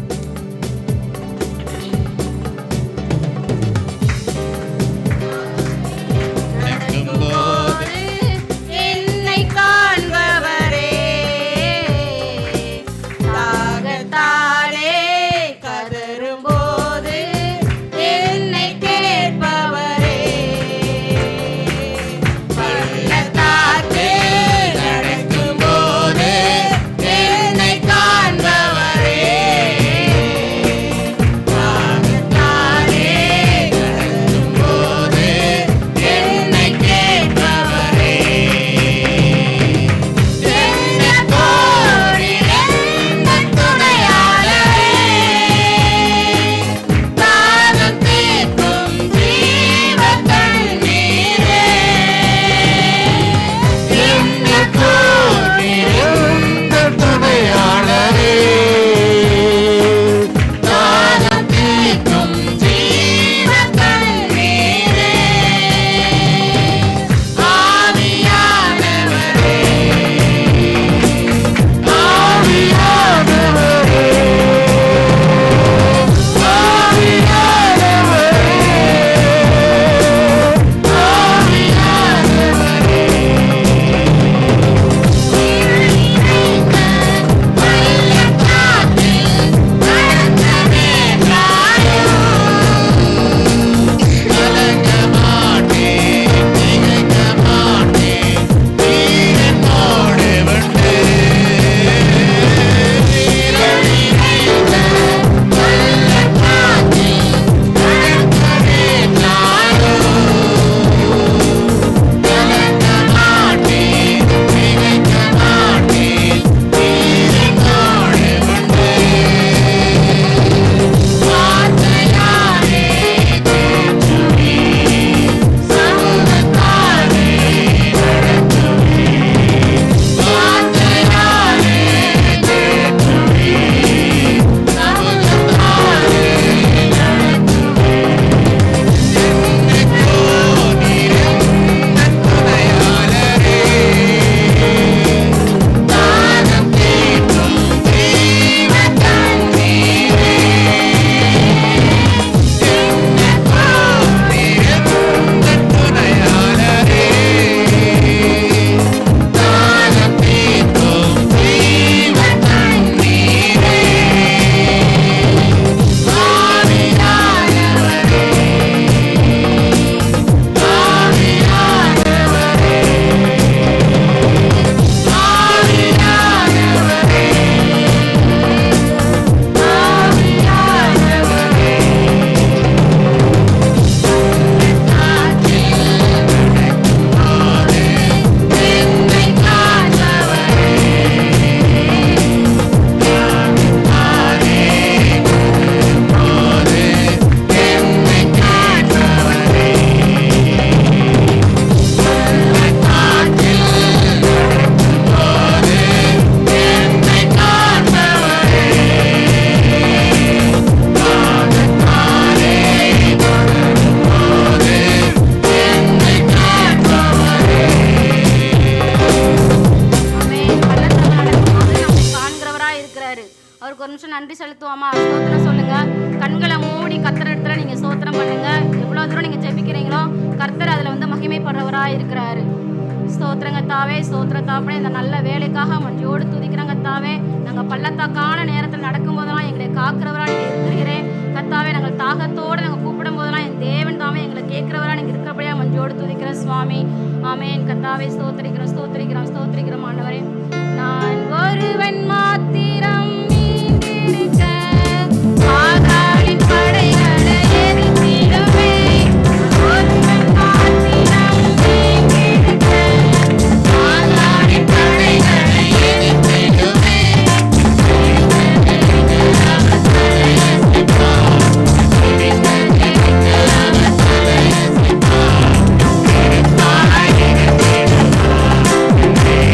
நன்றி செலுத்துவோமா? ஸ்தோத்திரம் சொல்லுங்க. கண்களை மூடி கர்த்தர் இடத்துல நீங்க ஸ்தோத்திரம் பண்ணுங்க. எவ்வளவு தூரம் நீங்க ஜெபிக்கிறீங்களோ கர்த்தர் அதுல வந்து மகிமைப்படுறவராக இருக்கிறாரு. ஸ்தோத்திரங்க தாவே, ஸ்தோத்திர தாப்பனே, இந்த நல்ல வேலைக்காக மன்றியோடு துதிக்கிறங்க தாவே. நாங்கள் பள்ளத்தாக்கான நேரத்தில் நடக்கும் போதெல்லாம் எங்களை காக்கிறவரா நீங்க இருக்கிறீரே. கர்த்தாவே நாங்கள் தாகத்தோடு நாங்கள் கூப்பிடும் போதெல்லாம் என் தேவன் தாமே எங்களை கேட்கிறவரா நீங்கள் இருக்கிறபடியா மஞ்சோடு துதிக்கிற சுவாமி. ஆமேன். கர்த்தாவே ஸ்தோத்திரிக்கிறோம் ஸ்தோத்திரிக்கிறோம் ஸ்தோத்திரிக்கிறோம் ஆண்டவரே. நான் ஒருவன் மாத்திரம் மீந்திருக்க ஆகாளின் படைகளை எதிர்த்திடுவேன். ஒருவன் மாத்திரம் மீந்திருக்க ஆகாளின் படைகளை எதிர்த்திடுவேன்.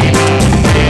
Thank you.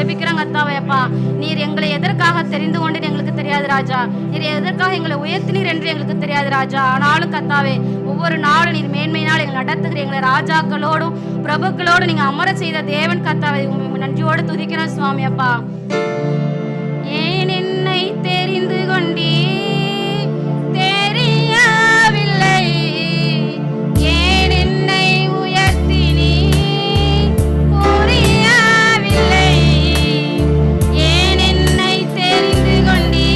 ஜெபிக்கிறோம் கர்த்தாவே அப்பா. நீர் எங்களை எதற்காக தெரிந்து கொண்டு எங்களுக்கு தெரியாது ராஜா. நீர் எதற்காக எங்களை உயர்த்தினீர் என்று எங்களுக்கு தெரியாது ராஜா. ஆனாலும் கர்த்தாவே ஒவ்வொரு நாளும் நீர் மேன்மையினால் எங்களை நடத்துகிற எங்களை ராஜாக்களோடும் பிரபுக்களோடு நீங்க அமர செய்த தேவன் கர்த்தாவே, நன்றியோடு துதிக்கிறோம் சுவாமி அப்பா. ஏன் என்னை தெரிந்து கொண்டீ தெரியவில்லை, ஏன் என்னை உயர்த்தினீ புரியவில்லை, ஏன் என்னை தெரிந்து கொண்டீ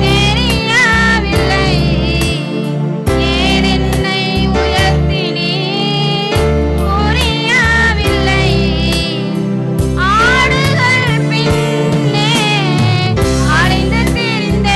தெரியவில்லை, ஏன் என்னை உயர்த்தினீ புரியவில்லை. ஆடுகள் பின்னே அலைந்து திரிந்த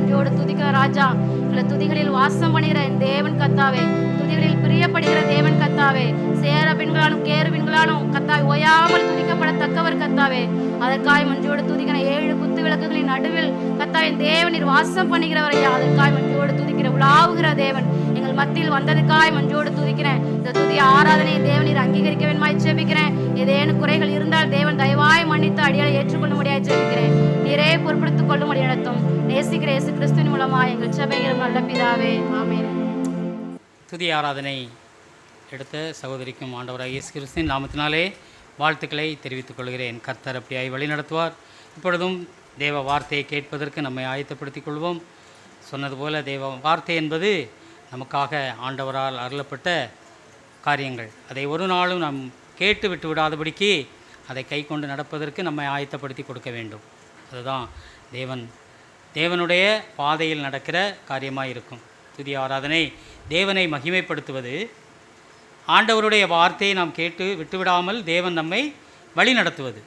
மஞ்சோடு துதிக்கிற ராஜா. எங்களை துதிகளில் வாசம் பண்ணுகிற என் தேவன் கத்தாவே, துதிகளில் பிரியப்படுகிற தேவன் கத்தாவே, சேர பெண்களாலும் கேரு பெண்களாலும் கத்தாவே ஓயாமல் துதிக்கப்படத்தக்கவர் கத்தாவே. அதற்காய் மஞ்சோடு துதிக்கிற 7 குத்து விளக்குகளின் நடுவில் கத்தாவே தேவனில் வாசம் பண்ணுகிறவரையா. அதற்காய் மஞ்சோடு துதிக்கிற உலாவுகிற தேவன் எங்கள் மத்தியில் வந்ததுக்காய் மஞ்சோடு துதிக்கிறேன். இந்த துதி ஆராதனை தேவனீர் அங்கீகரிக்க வேண்டுமாய் ஜெபிக்கிறேன். ஏதேனும் குறைகள் இருந்தால் தேவன் தயவாய் மன்னித்து அடியால் ஏற்றுக்கொள்ள முடியாது ஜெபிக்கிறேன். நீரே பொறுப்படுத்திக் கொள்ளும்படி நடத்தும். நேசிக்கிற இயேசு கிறிஸ்துவின் மூலமாக எங்கள் ஜெபம் நல்ல பிதாவே, ஆமென். துதி ஆராதனை எடுத்த சகோதரிக்கும் ஆண்டவராக இயேசு கிறிஸ்துவின் நாமத்தினாலே வாழ்த்துக்களை தெரிவித்துக் கொள்கிறேன். கர்த்தர் அப்படியாய் வழி நடத்துவார். இப்பொழுதும் தேவ வார்த்தையை கேட்பதற்கு நம்மை ஆயத்தப்படுத்திக் கொள்வோம். சொன்னது போல தேவ வார்த்தை என்பது நமக்காக ஆண்டவரால் அருளப்பட்ட காரியங்கள். அதை ஒரு நாளும் நாம் கேட்டு விட்டு விடாதபடிக்கு அதை கை கொண்டு நடப்பதற்கு நம்மை ஆயத்தப்படுத்தி கொடுக்க வேண்டும். அதுதான் தேவனுடைய பாதையில் நடக்கிற காரியமாக இருக்கும். துதி ஆராதனை தேவனை மகிமைப்படுத்துவது. ஆண்டவருடைய வார்த்தையை நாம் கேட்டு விட்டுவிடாமல் தேவன் நம்மை வழி நடத்துவது.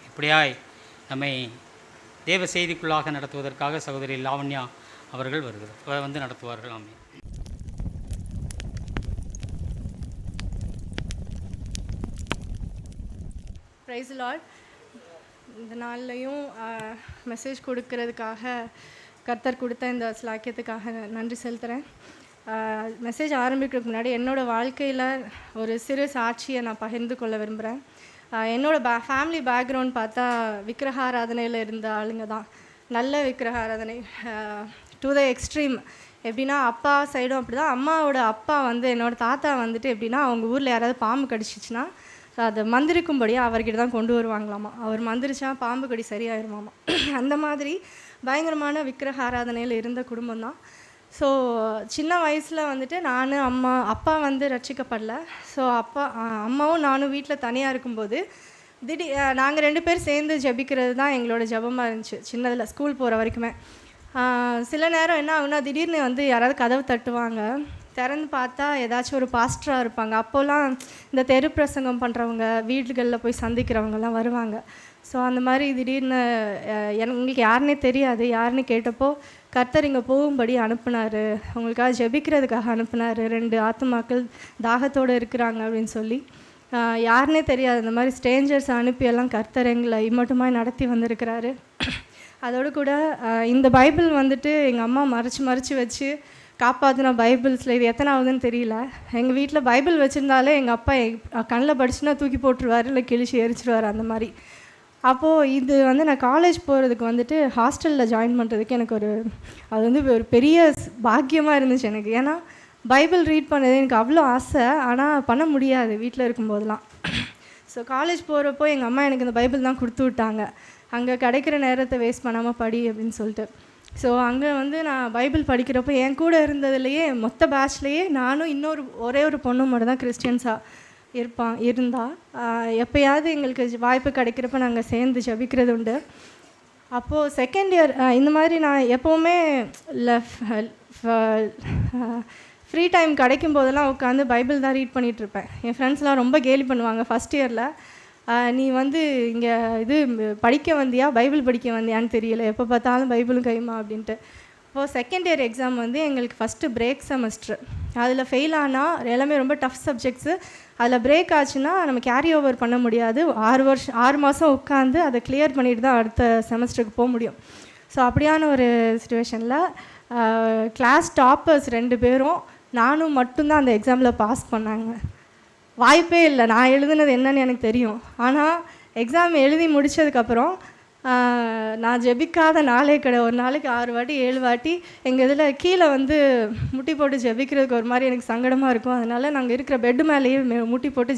இப்படியாய் நம்மை தேவ செய்திக்குள்ளாக நடத்துவதற்காக சகோதரி லாவண்யா அவர்கள் வந்து நடத்துவார்கள். ஆமென். Praise Lord. இந்த நாள்லையும் மெசேஜ் கொடுக்கறதுக்காக கர்த்தர் கொடுத்த இந்த ஸ்லாக்கியத்துக்காக நன்றி செலுத்துகிறேன். மெசேஜ் ஆரம்பிக்கிறதுக்கு முன்னாடி என்னோடய வாழ்க்கையில் ஒரு சிறு சாட்சியை நான் பகிர்ந்து கொள்ள விரும்புகிறேன். என்னோடய ஃபேமிலி பேக்ரவுண்ட் பார்த்தா விக்கிரகாராதனையில் இருந்த ஆளுங்க தான். நல்ல விக்கிரகாராதனை டு த எக்ஸ்ட்ரீம். எப்படின்னா அப்பா சைடும் அப்படி தான். அம்மாவோட அப்பா வந்து என்னோடய தாத்தா வந்துட்டு எப்படின்னா அவங்க ஊரில் யாராவது பாம்பு கடிச்சிச்சுன்னா அதை மந்திரிக்கும்படியாக அவர்கிட்ட தான் கொண்டு வருவாங்களாமா. அவர் மந்திரிச்சா பாம்பு கடி சரியாயிருமாமா. அந்த மாதிரி பயங்கரமான விக்கிரக ஆராதனையில் இருந்த குடும்பம் தான். ஸோ சின்ன வயசில் வந்துட்டு நான் அப்பா வந்து ரட்சிக்கப்படல. ஸோ அம்மாவும் நானும் வீட்டில் தனியாக இருக்கும்போது நாங்கள் 2 பேர் சேர்ந்து ஜெபிக்கிறது தான் எங்களோட ஜெபமாக இருந்துச்சு சின்னதில், ஸ்கூல் போகிற வரைக்குமே. சில நேரம் என்ன ஆகுனா திடீர்னு வந்து யாராவது கதவு தட்டுவாங்க. திறந்து பார்த்தா ஏதாச்சும் ஒரு பாஸ்டராக இருப்பாங்க. அப்போல்லாம் இந்த தெரு பிரசங்கம் பண்ணுறவங்க வீடுகளில் போய் சந்திக்கிறவங்கலாம் வருவாங்க. ஸோ அந்த மாதிரி திடீர்னு உங்களுக்கு யாருன்னே தெரியாது. யாருன்னு கேட்டப்போ கர்த்தர் இங்கே போகும்படி அனுப்புனார், உங்களுக்காக ஜெபிக்கிறதுக்காக அனுப்புனார், 2 ஆத்துமாக்கள் தாகத்தோடு இருக்கிறாங்க அப்படின்னு சொல்லி. யாருன்னே தெரியாது. இந்த மாதிரி ஸ்ட்ரேஞ்சர்ஸ் அனுப்பியெல்லாம் கர்த்தர் எங்களை இம்மட்டுமாய் நடத்தி வந்திருக்கிறாரு. அதோடு கூட இந்த பைபிள் வந்துட்டு எங்கள் அம்மா மறைச்சி வச்சு காப்பாற்றின பைபிள்ஸில் இது எத்தனாவதுன்னு தெரியல. எங்கள் வீட்டில் பைபிள் வச்சுருந்தாலே எங்கள் அப்பா கண்ணில் படிச்சுன்னா தூக்கி போட்டுருவார், இல்லை கிழிச்சு எரிச்சிடுவார் அந்த மாதிரி. அப்போது இது வந்து நான் காலேஜ் போகிறதுக்கு வந்துட்டு ஹாஸ்டலில் ஜாயின் பண்ணுறதுக்கு எனக்கு அது வந்து ஒரு பெரிய பாக்கியமாக இருந்துச்சு எனக்கு. ஏன்னா பைபிள் ரீட் பண்ணது எனக்கு அவ்வளோ ஆசை, ஆனால் பண்ண முடியாது வீட்டில் இருக்கும்போதெல்லாம். ஸோ காலேஜ் போகிறப்போ எங்கள் அம்மா எனக்கு இந்த பைபிள் தான் கொடுத்து விட்டாங்க. அங்கே கிடைக்கிற நேரத்தை வேஸ்ட் பண்ணாமல் படி அப்படின்னு சொல்லிட்டு. ஸோ அங்கே வந்து நான் பைபிள் படிக்கிறப்போ என் கூட இருந்ததுலேயே மொத்த பேட்ச்லேயே நானும் ஒரே ஒரு பொண்ணு மட்டும் தான் கிறிஸ்டியன்ஸாக இருந்தா. எப்போயாவது எங்களுக்கு வாய்ப்பு கிடைக்கிறப்ப நாங்கள் சேர்ந்து ஜபிக்கிறது உண்டு. அப்போது செகண்ட் இயர் இந்த மாதிரி நான் எப்போவுமே ஃப்ரீ டைம் கிடைக்கும் போதெல்லாம் உட்காந்து பைபிள் தான் ரீட் பண்ணிகிட்ருப்பேன். என் ஃப்ரெண்ட்ஸ்லாம் ரொம்ப கேலி பண்ணுவாங்க. ஃபஸ்ட் இயரில் நீ வந்து இங்கே படிக்க வந்தியா பைபிள் படிக்க வந்தியான்னு தெரியல, எப்போ பார்த்தாலும் பைபிளும் கைமா அப்படின்ட்டு. இப்போது செகண்ட் இயர் எக்ஸாம் வந்து எங்களுக்கு ஃபஸ்ட்டு பிரேக் செமஸ்டர். அதில் ஃபெயில் ஆனால் எல்லாமே ரொம்ப டஃப் சப்ஜெக்ட்ஸு. அதில் பிரேக் ஆச்சுன்னா நம்ம கேரி ஓவர் பண்ண முடியாது. 6 மாதம் உட்காந்து அதை கிளியர் பண்ணிட்டு தான் அடுத்த செமஸ்டருக்கு போக முடியும். ஸோ அப்படியான ஒரு சுச்சுவேஷனில் கிளாஸ் டாப்பர்ஸ் 2 பேரும் நானும் மட்டும்தான் அந்த எக்ஸாமில் பாஸ் பண்ணாங்க. வாய்ப்பே இல்லை. நான் எழுதுனது என்னன்னு எனக்கு தெரியும். ஆனால் எக்ஸாம் எழுதி முடித்ததுக்கப்புறம் நான் ஜெபிக்காத நாளே கிடையாது. ஒரு நாளைக்கு 6 வாட்டி 7 வாட்டி எங்கள் இதில் கீழே வந்து முட்டி போட்டு ஜெபிக்கிறதுக்கு ஒரு மாதிரி எனக்கு சங்கடமாக இருக்கும். அதனால் நாங்கள் இருக்கிற பெட்டு மேலேயே முட்டி போட்டு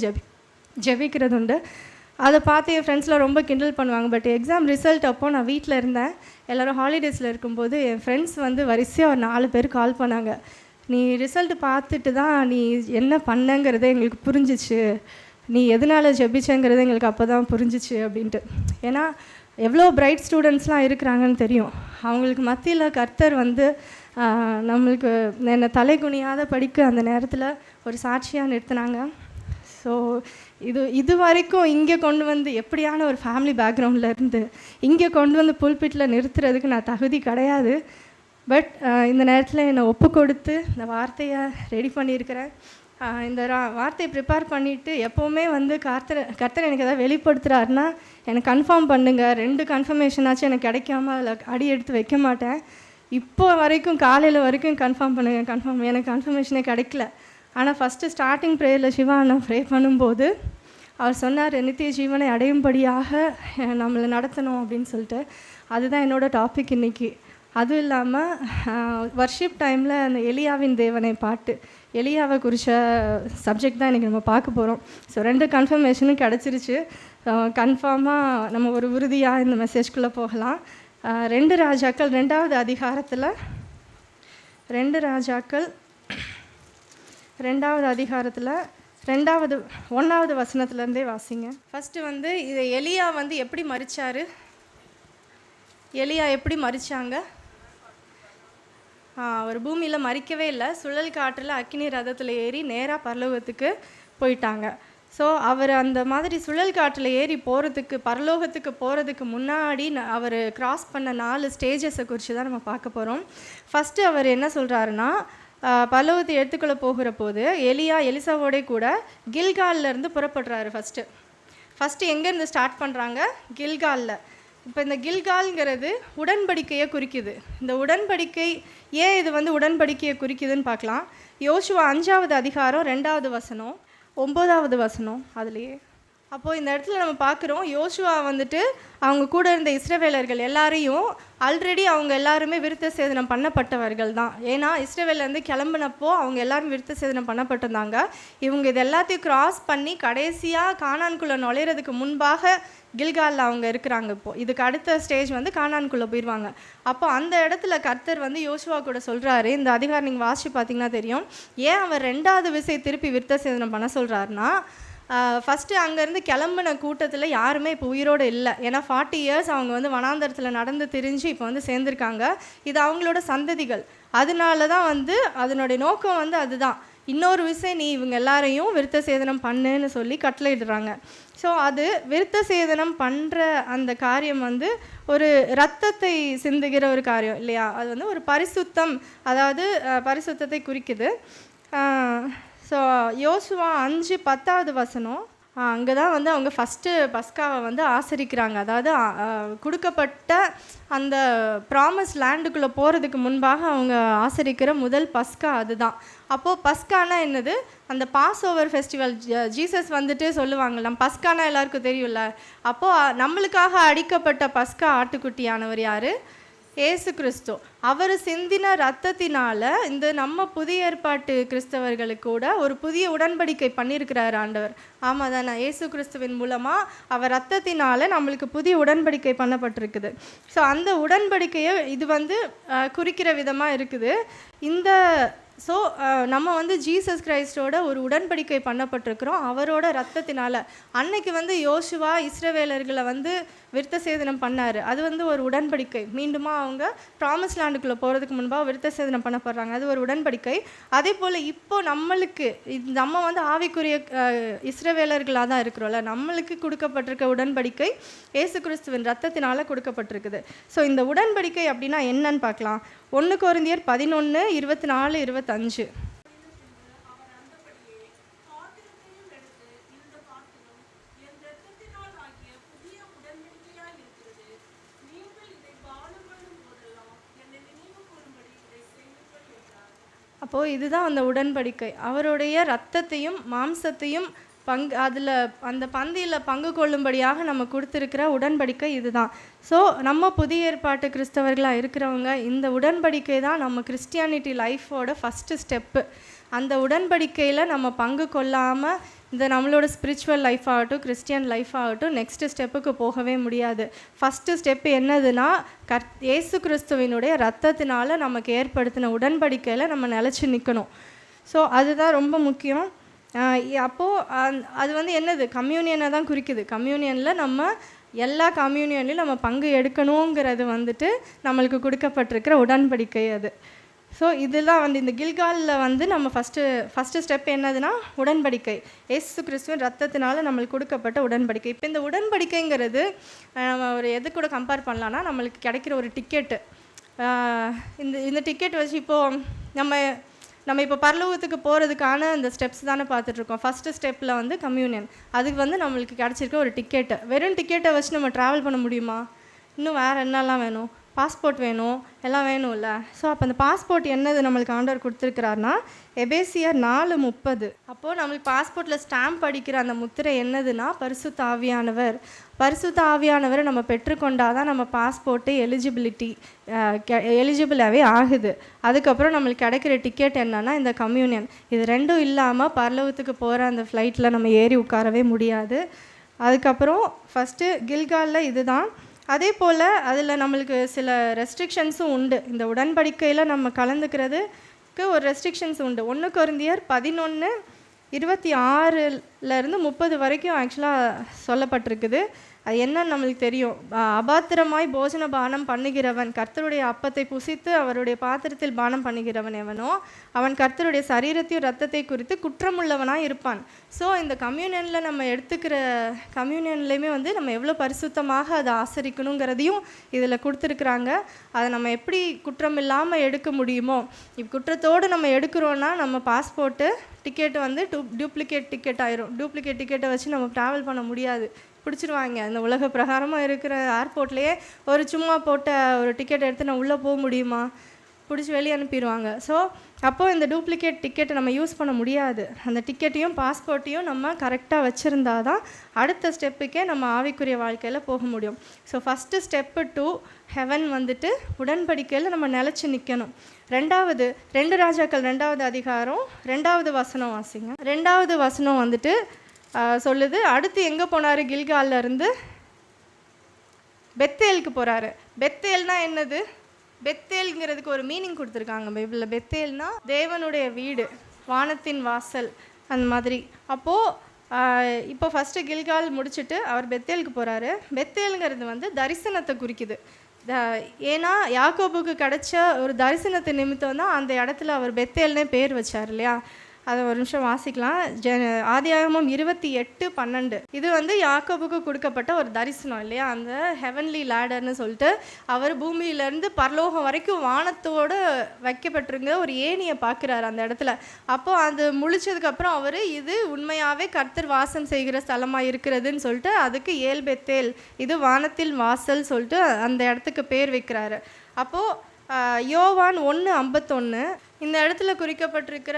ஜெபிக்கிறது உண்டு. அதை பார்த்து என் ஃப்ரெண்ட்ஸ்லாம் ரொம்ப கிண்டல் பண்ணுவாங்க. பட் எக்ஸாம் ரிசல்ட் அப்போது நான் வீட்டில் இருந்தேன். எல்லோரும் ஹாலிடேஸில் இருக்கும்போது என் ஃப்ரெண்ட்ஸ் வந்து வரிசையாக ஒரு 4 பேர் கால் பண்ணாங்க. நீ ரிசல்ட் பார்த்துட்டு தான் நீ என்ன பண்ணங்கிறத எங்களுக்கு புரிஞ்சிச்சு, நீ எதனால் ஜெபிச்சங்கிறது எங்களுக்கு அப்போ தான் புரிஞ்சிச்சு அப்படின்ட்டு. ஏன்னா எவ்வளோ பிரைட் ஸ்டூடெண்ட்ஸ்லாம் இருக்கிறாங்கன்னு தெரியும். அவங்களுக்கு மத்தியில் கர்த்தர் வந்து நம்மளுக்கு என்னை தலைகுனியாத படிக்க அந்த நேரத்தில் ஒரு சாட்சியாக நிறுத்தினாங்க. ஸோ இது வரைக்கும் இங்கே கொண்டு வந்து எப்படியான ஒரு ஃபேமிலி பேக்ரவுண்டில் இருந்து இங்கே கொண்டு வந்து புல்பிட்டில் நிறுத்துறதுக்கு நான் தகுதி கிடையாது. பட் இந்த நேரத்தில் என்னை ஒப்பு கொடுத்து இந்த வார்த்தையை ரெடி பண்ணியிருக்கிறேன். இந்த வார்த்தையை ப்ரிப்பேர் பண்ணிவிட்டு எப்போவுமே வந்து கர்த்தர் எனக்கு எதாவது வெளிப்படுத்துகிறாருன்னா எனக்கு கன்ஃபார்ம் பண்ணுங்கள், 2 கன்ஃபர்மேஷனாச்சும் எனக்கு கிடைக்காம அதில் அடி எடுத்து வைக்க மாட்டேன். இப்போ வரைக்கும் காலையில் வரைக்கும் கன்ஃபார்ம் பண்ணுங்கள், எனக்கு கன்ஃபர்மேஷனே கிடைக்கல. ஆனால் ஃபஸ்ட்டு ஸ்டார்டிங் ப்ரேயரில் சிவா நான் ப்ரே பண்ணும்போது அவர் சொன்னார், நித்திய ஜீவனை அடையும்படியாக நம்மளை நடத்தணும் அப்படின்னு சொல்லிட்டு. அதுதான் என்னோடய டாபிக் இன்றைக்கி. அதுவும் இல்லாமல் வர்ஷிப் டைமில் அந்த எலியாவின் தேவனை பாட்டு, எலியாவை குறித்த சப்ஜெக்ட் தான் இன்றைக்கி நம்ம பார்க்க போகிறோம். ஸோ 2 கன்ஃபர்மேஷனும் கிடச்சிருச்சு. கன்ஃபார்மாக நம்ம ஒரு உறுதியாக இந்த மெசேஜ்குள்ளே போகலாம். 2 ராஜாக்கள் 2வது அதிகாரத்தில் 2 ராஜாக்கள் 2வது அதிகாரத்தில் 1வது வசனத்துலேருந்தே வாசிங்க. ஃபஸ்ட்டு வந்து இது எலியா வந்து எப்படி மரித்தார், எலியா எப்படி மரித்தாங்க? அவர் பூமியில் மறிக்கவே இல்லை, சுழல் காற்றில் அக்கினி ரதத்தில் ஏறி நேராக பரலோகத்துக்கு போயிட்டாங்க. ஸோ அவர் அந்த மாதிரி சுழல் காற்றில் ஏறி போகிறதுக்கு, பரலோகத்துக்கு போகிறதுக்கு முன்னாடி அவர் கிராஸ் பண்ண 4 ஸ்டேஜஸை குறித்து தான் நம்ம பார்க்க போகிறோம். ஃபஸ்ட்டு அவர் என்ன சொல்கிறாருன்னா, பரலோகத்தை எடுத்துக்கொள்ள போகிற போது எலிசாவோடே கூட கில்கால்லேருந்து புறப்படுறாரு. ஃபஸ்ட்டு எங்கேருந்து ஸ்டார்ட் பண்ணுறாங்க? கில்காலில். இப்போ இந்த கில்கால்ங்கிறது உடன்படிக்கையை குறிக்குது. இந்த உடன்படிக்கை ஏன் இது வந்து உடன்படிக்கையை குறிக்குதுன்னு பார்க்கலாம். யோசுவா 5வது அதிகாரம் 2வது வசனம் 9வது வசனம் அதுலேயே. அப்போது இந்த இடத்துல நம்ம பார்க்குறோம், யோசுவா வந்துட்டு அவங்க கூட இருந்த இஸ்ரவேலர்கள் எல்லாரையும் ஆல்ரெடி அவங்க எல்லாருமே விருத்த சேதனம் பண்ணப்பட்டவர்கள் தான். ஏன்னா இஸ்ரவேலேருந்து கிளம்புனப்போ அவங்க எல்லாரும் விருத்த சேதனம் பண்ணப்பட்டிருந்தாங்க. இவங்க இது எல்லாத்தையும் கிராஸ் பண்ணி கடைசியாக கானான்குள்ளே நுழையிறதுக்கு முன்பாக கில்காலில் அவங்க இருக்கிறாங்க. இப்போது இதுக்கு அடுத்த ஸ்டேஜ் வந்து கானான்குள்ளே போயிடுவாங்க. அப்போ அந்த இடத்துல கர்த்தர் வந்து யோசுவா கூட சொல்கிறாரு, இந்த அதிகாரம் நீங்கள் வாசித்து பார்த்தீங்கன்னா தெரியும், ஏன் அவர் 2வது விசை திருப்பி விருத்த சேதனம் பண்ண சொல்கிறாருன்னா, ஃபஸ்ட்டு அங்கேருந்து கிளம்புன கூட்டத்தில் யாருமே இப்போ உயிரோடு இல்லை. ஏன்னா 40 இயர்ஸ் அவங்க வந்து வனாந்தரத்தில் நடந்து திரிஞ்சு இப்போ வந்து சேர்ந்துருக்காங்க. இது அவங்களோட சந்ததிகள். அதனால தான் வந்து அதனுடைய நோக்கம் வந்து அதுதான், இன்னொரு விஷயம் நீ இவங்க எல்லாரையும் விருத்த சேதனம் பண்ணுன்னு சொல்லி கட்டளையிடுறாங்க. ஸோ அது விருத்த சேதனம் பண்ணுற அந்த காரியம் வந்து ஒரு இரத்தத்தை சிந்துகிற ஒரு காரியம் இல்லையா? அது வந்து ஒரு பரிசுத்தம், அதாவது பரிசுத்தத்தை குறிக்குது. ஸோ யோசுவா 5:10வது வசனம், அங்கே தான் வந்து அவங்க ஃபஸ்ட்டு பஸ்காவை வந்து ஆசரிக்கிறாங்க. அதாவது கொடுக்கப்பட்ட அந்த ப்ராமிஸ் லேண்டுக்குள்ளே போகிறதுக்கு முன்பாக அவங்க ஆசரிக்கிற முதல் பஸ்கா அதுதான். அப்போது பஸ்கானா என்னது? அந்த பாஸ் ஓவர் ஃபெஸ்டிவல். ஜீசஸ் வந்துட்டு சொல்லுவாங்க, நம்ம பஸ்கானா எல்லாருக்கும் தெரியும்ல. அப்போது நம்மளுக்காக அடிக்கப்பட்ட பஸ்கா ஆட்டுக்குட்டியானவர் யார்? ஏசு கிறிஸ்து. அவர் சிந்தின ரத்தத்தினால இந்த நம்ம புதிய ஏற்பாட்டு கிறிஸ்தவர்களுக்கு கூட ஒரு புதிய உடன்படிக்கை பண்ணியிருக்கிறார் ஆண்டவர். ஆமாம் தானே? ஏசு கிறிஸ்துவின் மூலமாக அவர் ரத்தத்தினால நம்மளுக்கு புதிய உடன்படிக்கை பண்ணப்பட்டிருக்குது. ஸோ அந்த உடன்படிக்கையை இது வந்து குறிக்கிற விதமாக இருக்குது. இந்த நம்ம வந்து ஜீசஸ் கிரைஸ்டோட ஒரு உடன்படிக்கை பண்ணப்பட்டிருக்கிறோம் அவரோட ரத்தத்தினால. அன்னைக்கு வந்து யோசுவா இஸ்ரவேலர்களை வந்து விருத்த சேதனம் பண்ணார். அது வந்து ஒரு உடன்படிக்கை. மீண்டுமா அவங்க ப்ராமிஸ் லேண்டுக்குள்ளே போகிறதுக்கு முன்பாக விருத்த சேதனம் பண்ணப்படுறாங்க. அது ஒரு உடன்படிக்கை. அதே போல் இப்போது நம்மளுக்கு நம்ம வந்து ஆவிக்குரிய இஸ்ரவேலர்களாக தான் இருக்கிறோம்ல, நம்மளுக்கு கொடுக்கப்பட்டிருக்க உடன்படிக்கை ஏசு கிறிஸ்துவின் ரத்தத்தினால கொடுக்கப்பட்டிருக்குது. ஸோ இந்த உடன்படிக்கை அப்படின்னா என்னன்னு பார்க்கலாம். 1 கொரிந்தியர் 11:24-25. அப்போது இதுதான் அந்த உடன்படிக்கை. அவருடைய இரத்தத்தையும் மாம்சத்தையும் அதில் அந்த பந்தியில் பங்கு கொள்ளும்படியாக நம்ம கொடுத்துருக்கிற உடன்படிக்கை இதுதான். ஸோ நம்ம புதிய ஏற்பாட்டு கிறிஸ்தவர்களாக இருக்கிறவங்க இந்த உடன்படிக்கை தான் நம்ம கிறிஸ்டியானிட்டி லைஃபோட ஃபஸ்ட்டு ஸ்டெப்பு. அந்த உடன்படிக்கையில் நம்ம பங்கு கொள்ளாமல் இந்த நம்மளோட ஸ்பிரிச்சுவல் லைஃப் ஆகட்டும், கிறிஸ்டியன் லைஃப் ஆகட்டும், நெக்ஸ்ட்டு ஸ்டெப்புக்கு போகவே முடியாது. ஃபஸ்ட்டு ஸ்டெப்பு என்னதுன்னா, ஏசு கிறிஸ்துவினுடைய ரத்தத்தினால நமக்கு ஏற்படுத்தின உடன்படிக்கையில் நம்ம நிலச்சி நிற்கணும். ஸோ அதுதான் ரொம்ப முக்கியம். அப்போது அது வந்து என்னது? கம்யூனியனை தான் குறிக்குது. கம்யூனியனில் நம்ம எல்லா கம்யூனியன்லையும் நம்ம பங்கு எடுக்கணுங்கிறது வந்துட்டு நம்மளுக்கு கொடுக்கப்பட்டிருக்கிற உடன்படிக்கை அது. ஸோ இதெல்லாம் வந்து இந்த கில்காலில் வந்து நம்ம ஃபஸ்ட்டு ஸ்டெப் என்னதுன்னா உடன்படிக்கை. ஏசு கிறிஸ்துவின் ரத்தத்தினால நம்மளுக்கு கொடுக்கப்பட்ட உடன்படிக்கை. இப்போ இந்த உடன்படிக்கைங்கிறது நம்ம ஒரு எது கூட கம்பேர் பண்ணலான்னா, நம்மளுக்கு கிடைக்கிற ஒரு டிக்கெட்டு. இந்த இந்த டிக்கெட் வச்சு இப்போது நம்ம இப்போ பரலோகத்துக்கு போகிறதுக்கான இந்த ஸ்டெப்ஸ் தானே பார்த்துட்ருக்கோம். ஃபஸ்ட்டு ஸ்டெப்பில் வந்து கம்யூனியன். அதுக்கு வந்து நம்மளுக்கு கிடச்சிருக்க ஒரு டிக்கெட்டு. வெறும் டிக்கெட்டை வச்சு நம்ம ட்ராவல் பண்ண முடியுமா? இன்னும் வேறு என்னெல்லாம் வேணும்? பாஸ்போர்ட் வேணும், எல்லாம் வேணும்ல. ஸோ அப்போ அந்த பாஸ்போர்ட் என்னது நம்மளுக்கு ஆண்டவர் கொடுத்துருக்கிறாருன்னா எபேசியர் 4:30. அப்போது நம்மளுக்கு பாஸ்போர்ட்டில் ஸ்டாம்ப் அடிக்கிற அந்த முத்திரை என்னதுன்னா பரிசுத்த ஆவியானவர். பரிசுத்த ஆவியானவரை நம்ம பெற்றுக்கொண்டால் தான் நம்ம பாஸ்போர்ட்டு எலிஜிபிளாகவே ஆகுது. அதுக்கப்புறம் நம்மளுக்கு கிடைக்கிற டிக்கெட் என்னன்னா இந்த கம்யூனியன். இது ரெண்டும் இல்லாமல் பரலோகத்துக்கு போகிற அந்த ஃப்ளைட்டில் நம்ம ஏறி உட்காரவே முடியாது. அதுக்கப்புறம் ஃபஸ்ட்டு கில்காலில் இதுதான். அதே போல் அதில் நம்மளுக்கு சில ரெஸ்ட்ரிக்ஷன்ஸும் உண்டு. இந்த உடன்படிக்கையில் நம்ம கலந்துக்கிறதுக்கு ஒரு ரெஸ்ட்ரிக்ஷன்ஸ் உண்டு. 1 கொரிந்தியர் 11:26 30 வரைக்கும் ஆக்சுவலாக சொல்லப்பட்டிருக்குது. அது என்னன்னு நம்மளுக்கு தெரியும். அபாத்திரமாய் போஜன பானம் பண்ணுகிறவன் கர்த்தருடைய அப்பத்தை புசித்து அவருடைய பாத்திரத்தில் பானம் பண்ணுகிறவன் எவனோ அவன் கர்த்தருடைய சரீரத்தையும் இரத்தத்தை குறித்து குற்றமுள்ளவனாக இருப்பான். ஸோ இந்த கம்யூனியனில் நம்ம எடுத்துக்கிற கம்யூனியன்லேயுமே வந்து நம்ம எவ்வளோ பரிசுத்தமாக அதை ஆசரிக்கணுங்கிறதையும் இதில் கொடுத்துருக்குறாங்க. அதை நம்ம எப்படி குற்றம் இல்லாமல் எடுக்க முடியுமோ. இப்போ குற்றத்தோடு நம்ம எடுக்கிறோன்னா நம்ம பாஸ்போர்ட்டு டிக்கெட்டு வந்து டூப்ளிகேட் டிக்கெட் ஆயிரும். டூப்ளிகேட் டிக்கெட்டை வச்சு நம்ம ட்ராவல் பண்ண முடியாது, பிடிச்சிருவாங்க. அந்த உலக பிரகாரமாக இருக்கிற ஏர்போர்ட்லேயே ஒரு சும்மா போட்ட ஒரு டிக்கெட் எடுத்து நான் உள்ளே போக முடியுமா? பிடிச்சி வெளியே அனுப்பிடுவாங்க. ஸோ அப்போது இந்த டூப்ளிகேட் டிக்கெட்டை நம்ம யூஸ் பண்ண முடியாது. அந்த டிக்கெட்டையும் பாஸ்போர்ட்டையும் நம்ம கரெக்டாக வச்சுருந்தா தான் அடுத்த ஸ்டெப்புக்கே நம்ம ஆவிக்குரிய வாழ்க்கையில் போக முடியும். ஸோ ஃபஸ்ட்டு ஸ்டெப்பு 2 ஹெவன் வந்துட்டு உடன்படிக்கையில் நம்ம நிலச்சி நிற்கணும். 2 ராஜாக்கள் 2வது அதிகாரம் 2வது வசனம் வாசிங்க. 2வது வசனம் வந்துட்டு சொல்லுது, அடுத்து எங்கே போனார்? கில்காலில் இருந்து பெத்தேலுக்கு போகிறாரு. பெத்தேல்னா என்னது? பெத்தேல்ங்கிறதுக்கு ஒரு மீனிங் கொடுத்துருக்காங்க பைபிளில். பெத்தேல்னா தேவனுடைய வீடு, வானத்தின் வாசல், அந்த மாதிரி. அப்போது இப்போ ஃபஸ்ட்டு கில்கால் முடிச்சுட்டு அவர் பெத்தேலுக்கு போகிறாரு. பெத்தேலுங்கிறது வந்து தரிசனத்தை குறிக்குது. ஏன்னா யாக்கோபுக்கு கிடைச்ச ஒரு தரிசனத்தை நிமித்தம் தான் அந்த இடத்துல அவர் பெத்தேல்னே பேர் வச்சார் இல்லையா? அதை ஒரு நிமிஷம் வாசிக்கலாம். ஆதியாகமம் 28:12. இது வந்து யாக்கோபுக்கு கொடுக்கப்பட்ட ஒரு தரிசனம் இல்லையா? அந்த ஹெவன்லி லேடர்னு சொல்லிட்டு அவர் பூமியிலேருந்து பரலோகம் வரைக்கும் வானத்தோடு வைக்கப்பட்டிருங்க ஒரு ஏணியை பார்க்குறாரு அந்த இடத்துல. அப்போது அது முழிச்சதுக்கப்புறம் அவர் இது உண்மையாகவே கர்த்தர் வாசம் செய்கிற ஸ்தலமாக இருக்கிறதுன்னு சொல்லிட்டு அதுக்கு ஏல் பெத்தேல், இது வானத்தில் வாசல் சொல்லிட்டு அந்த இடத்துக்கு பேர் வைக்கிறாரு. அப்போது யோவான் 1:51 இந்த இடத்துல குறிக்கப்பட்டிருக்கிற